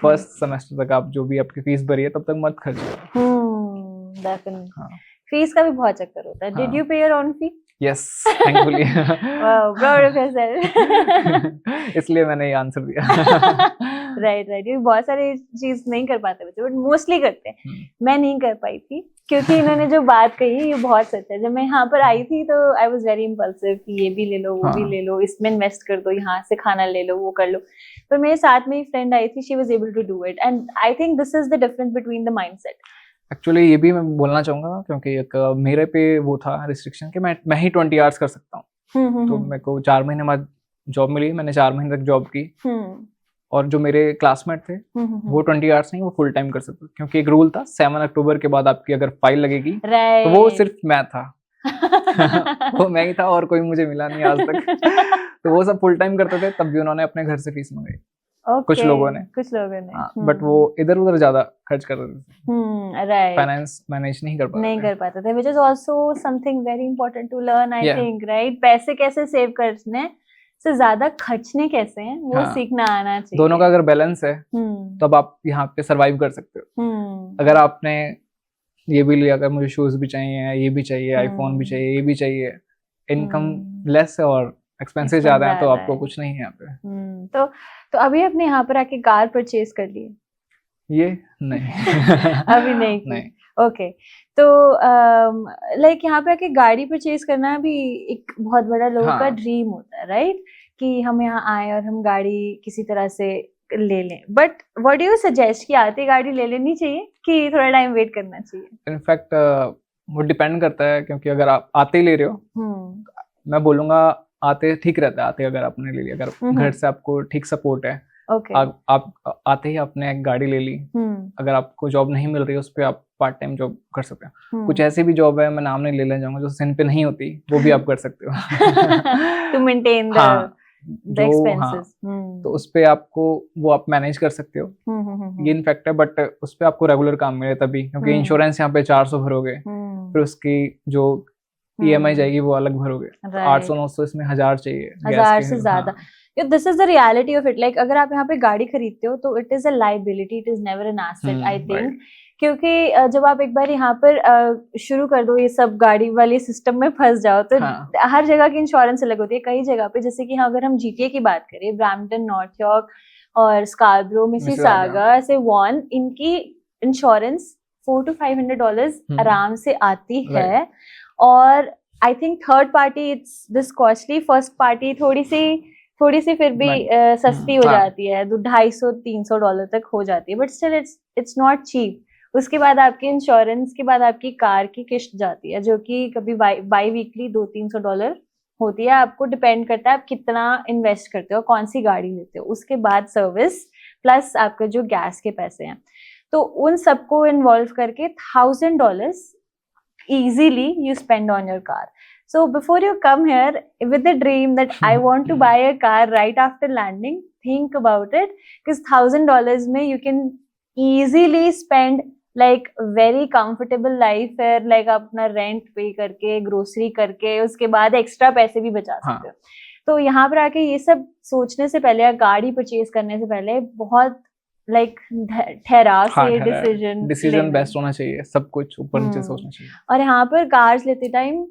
फर्स्ट सेमेस्टर तक आप जो भी आपकी फीस भरी है तब तक मत खर्च करो। फीस का भी बहुत चक्कर होता है। Did you pay your own fee? Yes, thankfully. Wow, proud of yourself. इसलिए मैंने ये आंसर दिया। राइट, ये बहुत सारी चीज नहीं कर पाते बच्चे, बट मोस्टली करते हैं। मैं नहीं कर पाई थी, क्योंकि इन्होंने जो बात कही ये बहुत सच है। जब मैं यहाँ पर आई थी तो आई वाज वेरी इम्पल्सिव कि ये भी ले लो, वो भी ले लो, इसमें इन्वेस्ट कर दो, यहाँ से खाना ले लो, वो कर लो। पर मेरे साथ में एक फ्रेंड आई थी, she was able to do it, and I think this is the difference between the mindset. Actually ये भी मैं बोलना चाहूंगा, क्योंकि एक मेरे पे वो था रिस्ट्रिक्शन कि मैं ही 20 आवर्स कर सकता हूँ। तो मेरे को 4 महीने बाद जॉब मिली, मैंने 4 महीने तक जॉब की, और जो मेरे क्लासमेट थे वो 20 आवर्स नहीं, वो फुल टाइम कर सकते, क्योंकि एक रूल था 7 अक्टूबर के बाद आपकी अगर फाइल लगेगी तो वो सिर्फ मैं था। वो मैं ही था और कोई मुझे मिला नहीं आज तक। तो वो सब फुल टाइम करते थे, तब भी उन्होंने अपने घर से फीस मंगाई। कुछ लोगों ने बट वो इधर उधर ज्यादा खर्च कर रहे थे, राइट, फाइनेंस मैनेज नहीं कर पाते थे, which is also something very important to learn, I think, right? पैसे कैसे सेव करने से ज्यादा खर्चने कैसे हैं वो सीखना आना चाहिए। दोनों का अगर बैलेंस है तब आप यहाँ पे सरवाइव कर सकते हो। अगर आपने ये भी लिया, अगर मुझे शूज भी चाहिए, ये भी चाहिए, आईफोन भी चाहिए, ये भी चाहिए, इनकम लेस है और एक्सपेंसेस ज्यादा है, तो आपको कुछ नहीं है यहाँ पे। तो अभी आपने यहाँ पर आके कार परचेज कर ली? ये नहीं। अभी नहीं। ओके, तो लाइक यहाँ पे आके गाड़ी परचेज करना भी एक बहुत बड़ा लोगों का ड्रीम होता है, राइट? कि हम यहाँ आए और हम गाड़ी किसी तरह से ले लें। But what do you suggest कि आते गाड़ी ले लेनी चाहिए कि थोड़ा टाइम वेट करना चाहिए? इनफैक्ट वो डिपेंड करता है, क्योंकि अगर आप आते ही ले रहे हो, मैं बोलूंगा आते ठीक रहता है। आते अगर आपने ले लिया, अगर घर से आपको ठीक सपोर्ट है, आप आते ही आपने एक गाड़ी ले ली, अगर आपको जॉब नहीं मिल रही है उस पर आप पार्ट टाइम जॉब कर सकते हैं। कुछ ऐसी भी जॉब है, मैं नाम नहीं लेना चाहूंगा, जो सिन पे नहीं होती, वो भी आप कर सकते हो टू मेंटेन द एक्सपेंसेस। तो उस पे आपको वो आप मैनेज कर सकते हो, ये इनफैक्ट है। बट उस पे आपको रेगुलर काम मिले तभी, क्योंकि इंश्योरेंस यहाँ पे 400 भरोगे, फिर उसकी जो EMI जाएगी वो अलग भरोगे, 800-900 इसमें 1000 चाहिए, 1000 से ज्यादा। This is the reality of it. Like अगर आप यहाँ पे गाड़ी खरीदते हो तो it is a liability, it is never an asset, I think. क्योंकि जब आप एक बार यहाँ पर शुरू कर दो ये सब गाड़ी वाले सिस्टम में फंस जाओ तो हर जगह की इंश्योरेंस अलग होती है। कई जगह पे जैसे कि अगर हम GTA की बात करें, ब्रैम्पटन, नॉर्थ यॉर्क और स्कार्बरो, मिसिसागा, ऐसे वॉन, इनकी इंश्योरेंस $400 to $500 आराम से आती है। और I think third party it's this costly, first party थोड़ी सी फिर भी सस्ती हो जाती है, $250-300 तक हो जाती है, but still it's not cheap. उसके बाद आपकी इंश्योरेंस के बाद आपकी कार की किस्त जाती है, जो कि कभी बाई वीकली $200-300 होती है। आपको डिपेंड करता है आप कितना इन्वेस्ट करते हो, कौन सी गाड़ी लेते हो। उसके बाद सर्विस प्लस आपके जो गैस के पैसे हैं, तो उन सबको इन्वॉल्व करके $1000 easily you spend on your car. So before you come here with the dream that I want to buy a car right after landing, think about it, because $1000 में you can easily spend like very comfortable life है, like आप अपना rent पे करके, grocery करके, उसके बाद extra पैसे भी बचा सकते हो। तो यहाँ पर आके ये सब सोचने से पहले या गाड़ी परचेज करने से पहले बहुत लाइक ठहराव से डिसीजन बेस्ट होना चाहिए, सब कुछ ऊपर नीचे सोचना चाहिए। और यहाँ पर कार्स लेते टाइम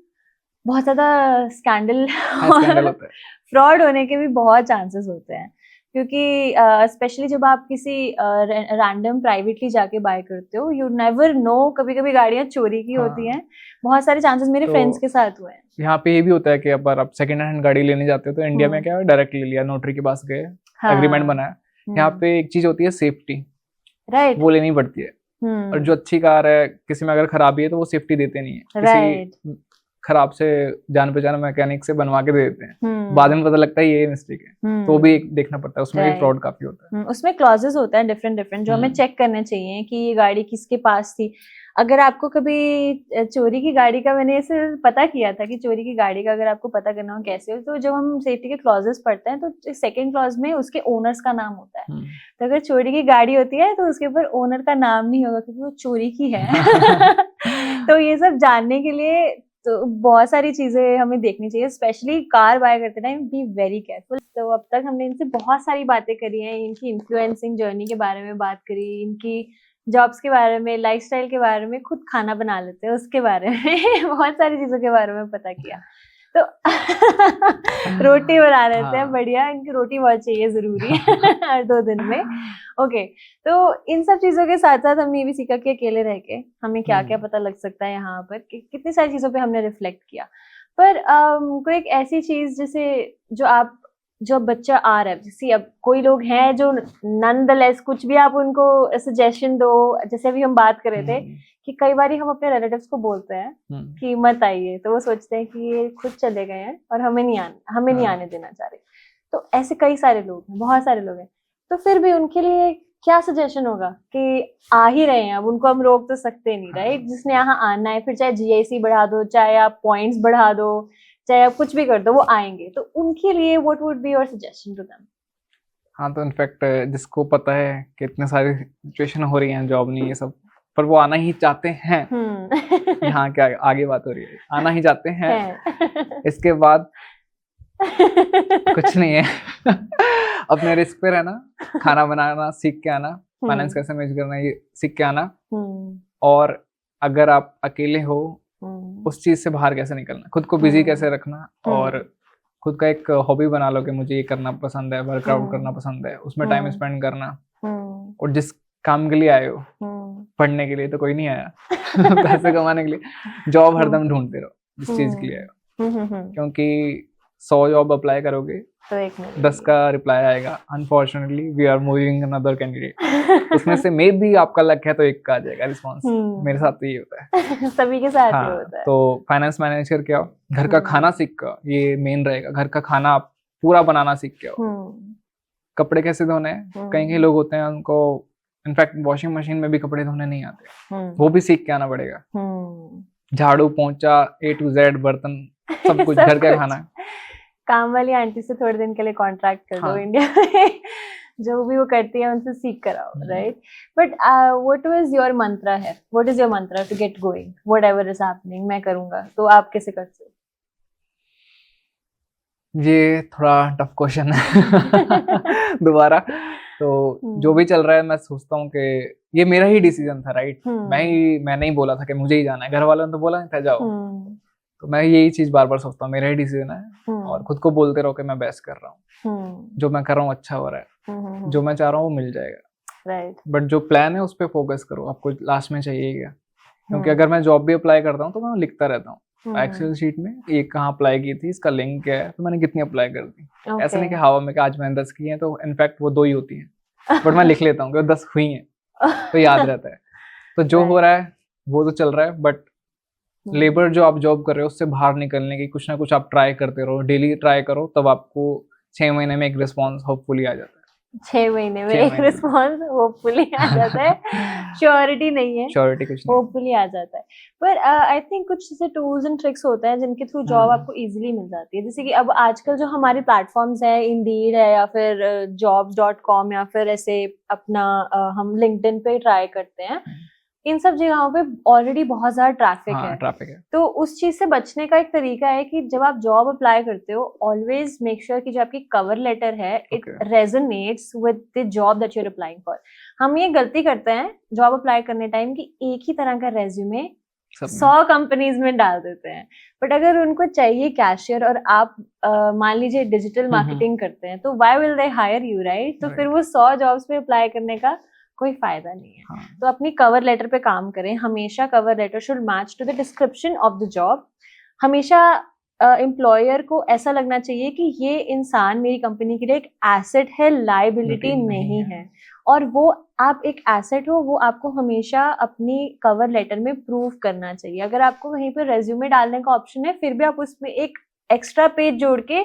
बहुत ज्यादा स्कैंडल और फ्रॉड होने के भी बहुत चांसेस होते हैं, क्योंकि स्पेशली जब आप किसी रैंडम प्राइवेटली जाके बाय करते हो, यू नेवर नो, कभी कभी गाड़ियां चोरी की होती हैं। बहुत सारे चांसेस मेरे फ्रेंड्स के साथ हुए हैं। यहाँ पे ये भी होता है कि अगर आप सेकंड हैंड गाड़ी लेने जाते हो तो इंडिया में क्या है, डायरेक्ट ले लिया, नोटरी के पास गए, एग्रीमेंट बनाया। यहाँ पे एक चीज होती है सेफ्टी, राइट, वो लेनी पड़ती है। और जो अच्छी कार है, किसी में अगर खराबी है तो वो सेफ्टी देते नहीं है, किसी खराब से जान पहचान मैकेनिक से बनवा के दे देते हैं, बाद में पता लगता है ये मिस्टेक है, तो भी एक देखना पड़ता है, उसमें भी फ्रॉड काफी होता है। उसमें क्लॉजेस होता है डिफरेंट जो हमें चेक करने चाहिए कि ये गाड़ी किसके पास थी। अगर आपको कभी चोरी की गाड़ी का, मैंने इसे पता किया था कि चोरी की गाड़ी का अगर आपको पता करना हो कैसे हो, तो जब हम सेफ्टी के क्लॉजेस पढ़ते हैं तो सेकंड क्लॉज में उसके ओनर्स का नाम होता है। तो अगर चोरी की गाड़ी होती है तो उसके ऊपर ओनर का नाम नहीं होगा, क्योंकि वो चोरी की है। तो ये सब जानने के लिए तो बहुत सारी चीजें हमें देखनी चाहिए, स्पेशली कार बाय करते टाइम बी वेरी केयरफुल। तो अब तक हमने इनसे बहुत सारी बातें करी हैं, इनकी इन्फ्लुएंसिंग जर्नी के बारे में बात करी, इनकी जॉब्स के बारे में, लाइफस्टाइल के बारे में, खुद खाना बना लेते हैं उसके बारे में बहुत सारी चीजों के बारे में पता किया। तो रोटी बना लेते हैं, बढ़िया, इनकी रोटी बहुत चाहिए, जरूरी है हर 2 दिन में। ओके, तो इन सब चीजों के साथ साथ हमने ये भी सीखा कि अकेले रह के हमें क्या क्या पता लग सकता है यहाँ पर, कि कितनी सारी चीजों पे हमने रिफ्लेक्ट किया। पर कोई एक ऐसी चीज जैसे जो बच्चा आ रहा है, जैसे अब कोई लोग हैं जो नॉनदलेस कुछ भी आप उनको सजेशन दो, जैसे अभी हम बात कर रहे थे कि कई बार हम अपने रिलेटिव्स को बोलते हैं कि मत आइए, तो वो सोचते हैं कि ये खुद चले गए हैं और हमें नहीं आने देना चाह रहे। तो ऐसे कई सारे लोग हैं, बहुत सारे लोग हैं, तो फिर भी उनके लिए क्या सजेशन होगा कि आ ही रहे हैं, अब उनको हम रोक तो सकते नहीं, राइट? जिसने यहाँ आना है, फिर चाहे GIC बढ़ा दो, चाहे आप पॉइंट्स बढ़ा दो, चाहे आप कुछ भी कर दो, वो आएंगे। तो उनके लिए what would be your suggestion to them? हाँ, तो इनफैक्ट जिसको पता है कि इतने सारी सिचुएशन हो रही हैं, जॉब नहीं, ये सब, पर वो आना ही चाहते हैं। यहाँ क्या आगे बात हो रही है, आना ही चाहते हैं। इसके बाद कुछ नहीं है अपने रिस्क पे रहना, खाना बनाना सीख के आना, फाइनेंस कैसे मैनेज करना ये सीख के आना, और अगर आप अकेले हो उस चीज से बाहर कैसे निकलना, खुद को बिजी कैसे रखना, और खुद का एक हॉबी बना लो कि मुझे ये करना पसंद है, वर्कआउट करना पसंद है, उसमें टाइम स्पेंड करना। और जिस काम के लिए आए हो, पढ़ने के लिए तो कोई नहीं आया पैसे कमाने के लिए, जॉब हरदम ढूंढते रहो जिस चीज के लिए आए हो, क्योंकि 100 जॉब अप्लाई करोगे तो 10 का रिप्लाई आएगा, unfortunately we are moving another candidate. उसमें से मे बी आपका लक है तो एक का आ जाएगा रिस्पॉन्स। मेरे साथ तो ये होता है सभी के साथ ये होता है। तो फाइनेंस मैनेज करके आओ, घर का खाना सीख के आओ, ये मेन रहेगा, घर का खाना आप पूरा बनाना सीख के आओ। कपड़े कैसे धोने हैं, कहीं लोग होते हैं उनको इनफैक्ट वॉशिंग मशीन में भी कपड़े धोने नहीं आते, वो भी सीख के आना पड़ेगा। झाड़ू पोंछा A to Z बर्तन सब कुछ, घर का खाना। काम वाली आंटी से थोड़े दिन के लिए कॉन्ट्रैक्ट कर दो इंडिया में, जो भी वो करती है उनसे सीख कर आओ, right? But what was your mantra है, what is your mantra to get going, whatever is happening मैं करूंगा, तो आप कैसे करते हो? ये थोड़ा टफ क्वेश्चन है दोबारा। तो जो भी चल रहा है मैं सोचता हूँ कि ये मेरा ही डिसीजन था, राइट? मैंने ही बोला था कि मुझे ही जाना है, घर वालों ने तो बोला नहीं था जाओ। तो मैं यही चीज बार बार सोचता हूँ, मेरा ही डिसीजन है, और खुद को बोलते रहो कि मैं बेस्ट कर रहा हूँ, जो मैं कर रहा हूँ अच्छा हो रहा है, जो मैं चाह रहा हूँ वो मिल जाएगा, राइट? बट जो प्लान है उस पर फोकस करो, आपको लास्ट में चाहिए क्या। क्योंकि अगर मैं जॉब भी अप्लाई करता हूँ तो मैं लिखता रहता हूँ एक्सेल शीट में, ये कहाँ अप्लाई की थी, इसका लिंक क्या है, तो मैंने कितनी अप्लाई कर दी। ऐसा नहीं कि हवा में कि आज मैंने 10 की है, तो इनफैक्ट वो 2 ही होती हैं, बट मैं लिख लेता हूँ कि 10 हुई हैं, तो याद रहता है। तो जो हो रहा है वो तो चल रहा है, बट लेबर जो आप जॉब कर रहे हो उससे बाहर निकलने की कुछ ना कुछ आप ट्राई करते रहो, डेली ट्राई करो, तब आपको 6 महीने में एक रिस्पॉन्स होपफुली आ जाता है। 6 महीने में एक रिस्पॉन्स होपफुली आ जाता है, श्योरिटी नहीं है, श्योरिटी कुछ नहीं, होपफुली आ जाता है। पर आई थिंक कुछ ऐसे टूल्स एंड ट्रिक्स होते हैं जिनके थ्रू जॉब आपको इजीली मिल जाती है। जैसे कि अब आजकल जो हमारे प्लेटफॉर्म्स है, इंडीड है या फिर jobs.com या फिर ऐसे अपना हम लिंक्डइन पे ट्राई करते हैं, इन सब जगहों पे ऑलरेडी बहुत ज्यादा ट्रैफिक है। तो उस चीज से बचने का एक तरीका है कि जब आप जॉब अप्लाई करते हो, ऑलवेज मेक श्योर कि जो आपकी कवर लेटर है it resonates with the job that you are applying for. हम ये गलती करते हैं जॉब अप्लाई करने टाइम कि एक ही तरह का रेज्यूमे 100 कंपनीज में डाल देते हैं। बट अगर उनको चाहिए कैशियर और आप मान लीजिए डिजिटल मार्केटिंग करते हैं, तो why will they hire you, right? तो फिर वो 100 जॉब्स पे अप्लाई करने का कोई फायदा नहीं है। तो अपनी कवर लेटर पे काम करें, हमेशा cover letter should match to the description of the job. हमेशा एम्प्लॉयर को ऐसा लगना चाहिए कि ये इंसान मेरी कंपनी के लिए एक एसेट है, लायबिलिटी नहीं है। और वो आप एक एसेट हो, वो आपको हमेशा अपनी कवर लेटर में प्रूव करना चाहिए। अगर आपको कहीं पर रेज्यूमे डालने का ऑप्शन है, फिर भी आप उसमें एक एक्स्ट्रा पेज जोड़ के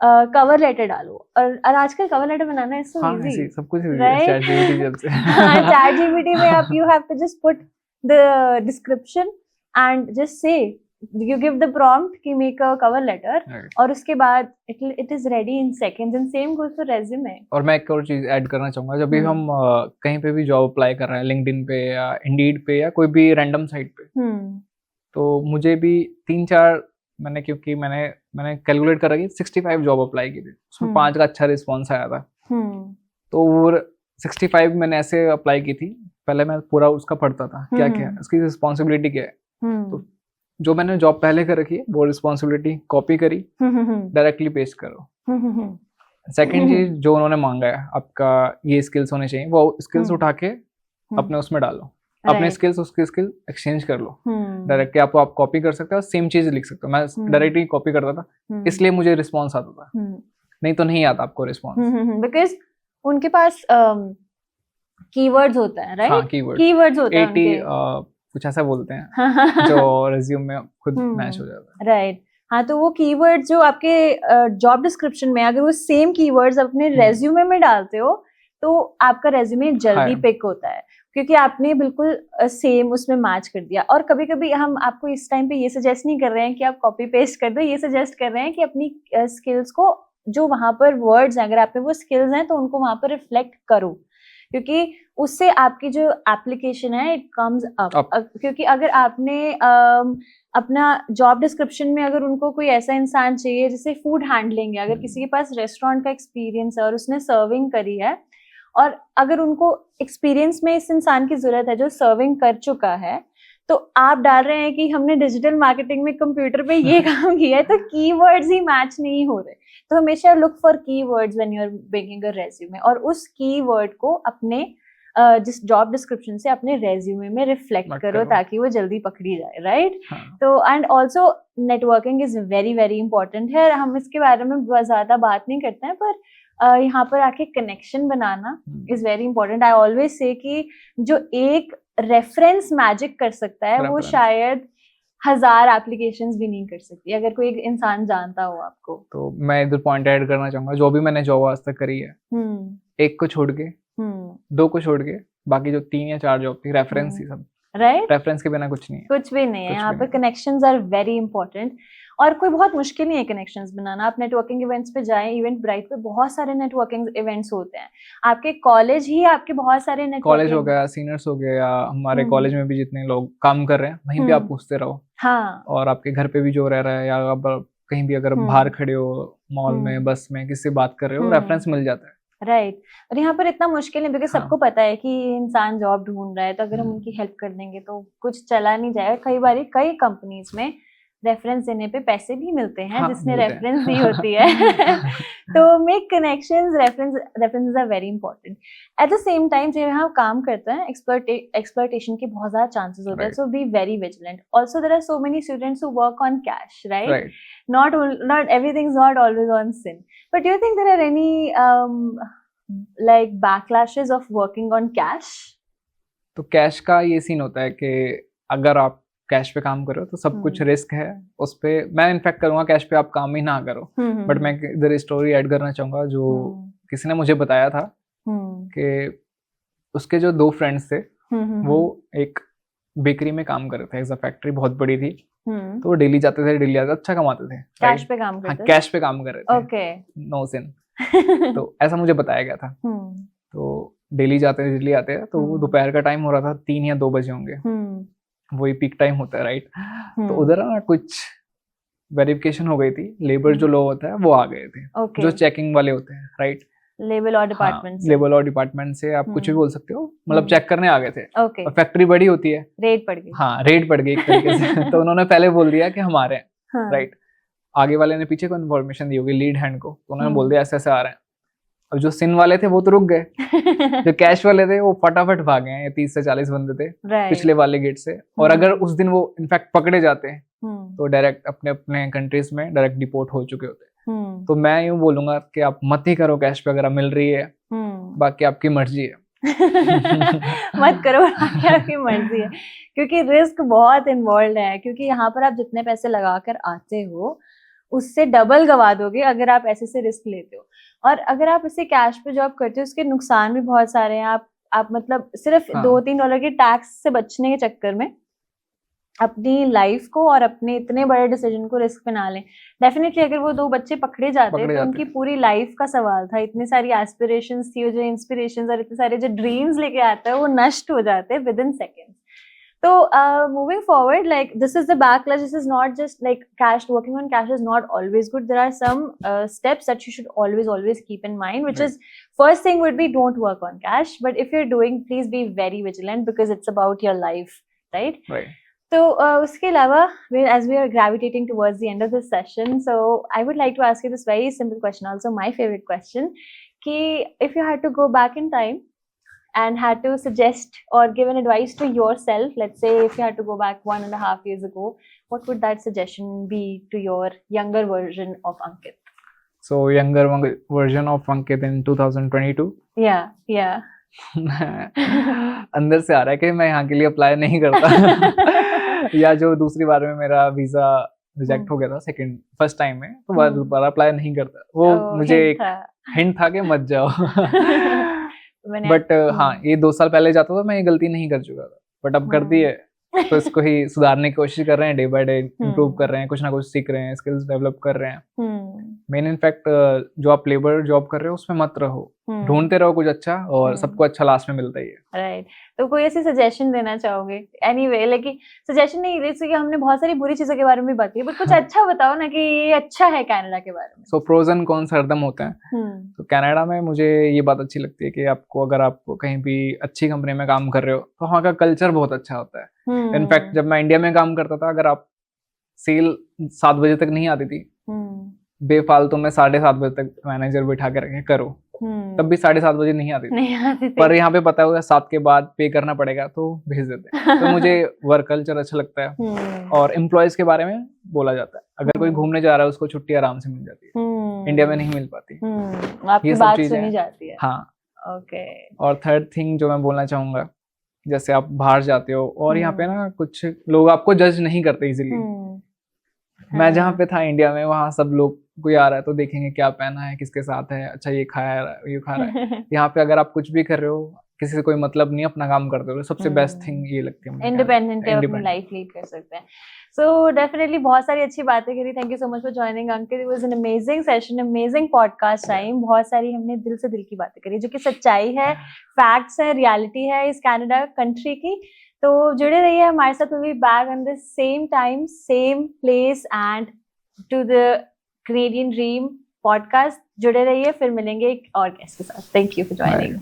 कवर लेटर डालो। और आजकल कवर लेटर बनाना इज सो इजी, सब कुछ चैट जीपीटी जब से चैट जीपीटी में आप you have to just put the description and just say you give the prompt कि make a cover letter, और उसके बाद it is ready in seconds, and same goes for resume। और मैं एक और चीज ऐड करना चाहूंगा, जब भी हम कहीं पे भी जॉब अप्लाई कर रहे हैं, लिंक्डइन पे या इंडीड पे या कोई भी रैंडम साइट पे, तो मुझे भी 3-4 क्योंकि मैंने कैलकुलेट कर रखी 65 जॉब अप्लाई की थी, उसमें 5 का अच्छा रिस्पॉन्स आया था। तो वो 65 मैंने ऐसे अप्लाई की थी, पहले मैं पूरा उसका पढ़ता था क्या क्या है, उसकी रिस्पॉन्सिबिलिटी क्या है। तो जो मैंने जॉब पहले कर रखी है वो रिस्पॉन्सिबिलिटी कॉपी करी, डायरेक्टली पेस्ट करो। सेकंड चीज जो उन्होंने मांगा है, आपका ये स्किल्स होने चाहिए, वो स्किल्स उठा के अपने उसमें डालो, अपने स्किल्स उसकी स्किल एक्सचेंज कर लो डायरेक्टली। आप कॉपी कर सकते हो, सेम चीज लिख सकते हो। मैं डायरेक्टली कॉपी करता था, इसलिए मुझे रिस्पॉन्स आता था, नहीं तो नहीं आता आपको रिस्पॉन्स, बिकॉज उनके पास कीवर्ड्स होता है, राइट? हाँ, कीवर्ड्स होता है 80 कुछ ऐसा बोलते हैं जो रिज्यूम में खुद मैच हो जाता है, राइट? हाँ, तो वो कीवर्ड्स जो आपके जॉब डिस्क्रिप्शन में, अगर वो सेम कीवर्ड्स अपने रेज्यूमे में डालते हो तो आपका रेज्यूमे जल्दी पिक होता है, क्योंकि आपने बिल्कुल सेम उसमें मैच कर दिया। और कभी कभी हम आपको इस टाइम पे ये सजेस्ट नहीं कर रहे हैं कि आप कॉपी पेस्ट कर दो, ये सजेस्ट कर रहे हैं कि अपनी स्किल्स को, जो वहां पर वर्ड्स हैं, अगर आप पे वो स्किल्स हैं तो उनको वहां पर रिफ्लेक्ट करो, क्योंकि उससे आपकी जो एप्लीकेशन है इट कम्स अप। क्योंकि अगर आपने अपना जॉब डिस्क्रिप्शन में अगर उनको कोई ऐसा इंसान चाहिए जैसे फूड हैंडलिंग है, अगर किसी के पास रेस्टोरेंट का एक्सपीरियंस है और उसने सर्विंग करी है, और अगर उनको एक्सपीरियंस में इस इंसान की जरूरत है जो सर्विंग कर चुका है, तो आप डाल रहे हैं कि हमने डिजिटल मार्केटिंग में कंप्यूटर पे ये काम किया है, तो कीवर्ड्स ही मैच नहीं हो रहे। तो हमेशा look for keywords when you are making a resume, और उस कीवर्ड को अपने जिस जॉब डिस्क्रिप्शन से अपने रेज्यूमे में रिफ्लेक्ट करो ताकि वो जल्दी पकड़ी जाए, राइट? तो and also networking is very very important है। हम इसके बारे में बहुत ज्यादा बात नहीं करते हैं, पर यहाँ पर आके connection banana is very important. I always say कि जो एक रेफरेंस मैजिक कर सकता है वो शायद 1000 एप्लीकेशंस भी नहीं कर सकती, अगर कोई एक इंसान जानता हो आपको। तो मैं इधर पॉइंट ऐड करना चाहूंगा, जो भी मैंने जॉब आज तक करी है, एक को छोड़ के, 2 को छोड़ के, बाकी जो 3 या 4 जॉब थी रेफरेंस ही सब, राइट, रेफरेंस के बिना कुछ नहीं है। कुछ भी नहीं है कुछ यहाँ भी पे। नहीं। कनेक्शंस आर वेरी इंपॉर्टेंट, और कोई बहुत मुश्किल नहीं है कनेक्शंस बनाना। आप नेटवर्किंग इवेंट्स पे जाएं, इवेंट ब्राइट पे बहुत सारे नेटवर्किंग इवेंट्स होते हैं। आपके कॉलेज ही आपके बहुत सारे कॉलेज नेटवर्किंग, हो गया, सीनियर्स हो गए, या हमारे कॉलेज में भी जितने लोग काम कर रहे हैं वहीं पे आप पूछते रहो। हाँ, और आपके घर पे भी जो रह रहा है, या आप कहीं भी अगर बाहर खड़े हो, मॉल में, बस में, किससे बात कर रहे हो, रेफरेंस मिल जाता है। राइट। और यहाँ पर इतना मुश्किल नहीं, बिकॉज हाँ। सबको पता है कि इंसान जॉब ढूंढ रहा है, तो अगर हम उनकी हेल्प कर देंगे तो कुछ चला नहीं जाएगा। कई बार कई कंपनीज में रेफरेंस देने पे पैसे भी मिलते हैं, हाँ, जिसने मिलते हैं। रेफरेंस दी होती है। तो make connections, references are very important. At the same time जब हम काम करते हैं, एक्सप्लॉयटेशन के बहुत ज्यादा चांसेस होते हैं, Right. So be very vigilant. Also there are so many students who work on cash, right? Right. Not everything is not always on sin, but do you think there are any like backlashes of working on cash? तो cash का ये scene होता है कि अगर आप cash पे काम करो तो सब कुछ रिस्क है उस पे। मैं इनफैक्ट करूंगा कैश पे आप काम ही ना करो, बट मैं इधर स्टोरी ऐड करना चाहूंगा जो किसी ने मुझे बताया था कि उसके जो 2 फ्रेंड्स थे वो एक बेकरी में काम कर रहे थे। एज फैक्ट्री बहुत बड़ी थी, तो वो डेली जाते थे, डेली आते, अच्छा कमाते थे। कैश पे काम करते थे? कैश पे काम कर रहे थे। Okay, no scene. तो ऐसा मुझे बताया गया था। तो डेली जाते थे, डेली आते हैं, तो वो दोपहर का टाइम हो रहा था, 3 या 2 बजे होंगे, वही पीक टाइम होता है, राइट? तो उधर ना कुछ वेरिफिकेशन हो गई थी, लेबर जो लोग होता है वो आ गए थे, जो चेकिंग वाले होते हैं, राइट? लेवल और डिपार्टमेंट से, लेवल और डिपार्टमेंट से आप कुछ भी बोल सकते हो, मतलब चेक करने आ गए थे। ओके, और फैक्ट्री बड़ी होती है, रेड पड़ गई। हाँ, रेड पड़ गई एक तरीके से। तो उन्होंने पहले बोल दिया कि हमारे हैं, राइट? आगे वाले ने पीछे को इन्फॉर्मेशन दी होगी, लीड हैंड को, तो उन्होंने बोल दिया ऐसे ऐसे आ रहे हैं। अब जो सिन वाले थे वो तो रुक गए, जो कैश वाले थे वो फटाफट भागे हैं। 30 से 40 बंदे थे पिछले वाले गेट से। और अगर उस दिन वो इनफैक्ट पकड़े जाते तो डायरेक्ट अपने अपने कंट्रीज में डायरेक्ट डिपोर्ट हो चुके होते। तो मैं यूं बोलूंगा कि आप मत ही करो कैश पे अगर मिल रही है, बाकी आपकी मर्जी है। मत करो, बाकी आपकी मर्जी है, क्योंकि रिस्क बहुत इन्वॉल्व है। क्योंकि यहाँ पर आप जितने पैसे लगाकर आते हो उससे डबल गवा दोगे अगर आप ऐसे से रिस्क लेते हो। और अगर आप इसे कैश पे जॉब करते हो उसके नुकसान भी बहुत सारे हैं। आप मतलब सिर्फ $2-3 के टैक्स से बचने के चक्कर में अपनी लाइफ को और अपने इतने बड़े डिसीजन को रिस्क पे ना लें। डेफिनेटली अगर वो 2 बच्चे पकड़े जाते तो उनकी पूरी लाइफ का सवाल था। इतनी सारी एस्पिरेशंस थी, जो इंस्पिरेशंस और इतने सारे जो ड्रीम्स लेके आता है वो नष्ट हो जाते हैं with in seconds. So moving forward, like this is the backlash. This is not just like cash. Working on cash is not always good. There are some steps that you should always keep in mind. Which is first thing would be don't work on cash. But if you're doing, please be very vigilant because it's about your life, right? Right. So uske alawa, as we are gravitating towards the end of this session, so I would like to ask you this very simple question. Also, my favorite question: ki if you had to go back in time and had to suggest or give an advice to yourself, let's say if you had to go back 1.5 years ago, what would that suggestion be to your younger version of Ankit? So younger version of Ankit in 2022? Yeah. अंदर से आ रहा है कि मैं यहाँ के लिए apply नहीं करता। या जो दूसरी बार में मेरा वीजा रिजेक्ट हो गया था फर्स्ट टाइम में, तो दोबारा अप्लाई नहीं करता। वो मुझे एक हिंट था कि मत जाओ। बट हाँ, ये 2 साल पहले जाता था मैं ये गलती नहीं कर चुका था, बट अब कर दी है, तो इसको ही सुधारने की कोशिश कर रहे हैं, डे बाय डे इम्प्रूव कर रहे हैं, कुछ ना कुछ सीख रहे हैं, स्किल्स डेवलप कर रहे हैं। मेन इनफैक्ट जो आप लेबर जॉब कर रहे हो उसमें मत रहो, ढूंढते रहो कुछ अच्छा, और सबको अच्छा लास्ट में मिलता ही है। राइट। तो कोई ऐसी सजेशन देना चाहोगे? एनीवे, लेकिन सजेशन नहीं, जैसे कि हमने बहुत सारी बुरी चीजों के बारे में बात की, बट कुछ अच्छा बताओ ना कि ये अच्छा है कनाडा के बारे में। सो प्रोज एंड कॉन्स हरदम होते हैं। तो कनाडा में मुझे ये बात अच्छी लगती है कि आपको अगर आप कहीं भी अच्छी कंपनी में काम कर रहे हो तो वहाँ का कल्चर बहुत अच्छा होता है। इनफैक्ट जब मैं इंडिया में काम करता था, अगर आप सेल 7 बजे तक नहीं आती थी, बेफालतू में 7:30 बजे तक मैनेजर बिठा के रखे करो, तब भी 7:30 बजे नहीं आती थी। पर यहाँ पे पता होगा 7 के बाद पे करना पड़ेगा तो भेज देते हैं। तो मुझे वर्क कल्चर अच्छा लगता है। और एम्प्लॉयज के बारे में बोला जाता है, अगर कोई घूमने जा रहा है उसको छुट्टी आराम से मिल जाती है, इंडिया में नहीं मिल पाती। आपकी बात सुनी जाती है। हाँ, ओके। और थर्ड थिंग जो मैं बोलना चाहूंगा, जैसे आप बाहर जाते हो और यहाँ पे ना कुछ लोग आपको जज नहीं करते इजीली। मैं जहाँ पे था इंडिया में, वहाँ सब लोग कोई आ रहा है तो देखेंगे क्या पहना है, किसके साथ है, अच्छा ये खा रहा है, ये खा रहा है। यहाँ पे अगर आप कुछ भी कर रहे हो, किसी से कोई मतलब नहीं, अपना काम करते हुए सबसे बेस्ट थिंग ये लगती है मुझे। इंडिपेंडेंट है, अपनी लाइफ लीड कर सकते हैं। सो डेफिनेटली बहुत सारी अच्छी बातें करी। Thank you so much for joining Ankit. It was an amazing session, amazing podcast time. बहुत सारी हमने दिल से दिल की बातें करी जो कि सच्चाई है, फैक्ट्स है, रियलिटी है इस कनाडा कंट्री की। तो जुड़े रहिए हमारे साथ। Will be back on this same time, same place and to the Canadian dream podcast. जुड़े रहिए, फिर मिलेंगे एक और गेस्ट के साथ। Thank you for joining.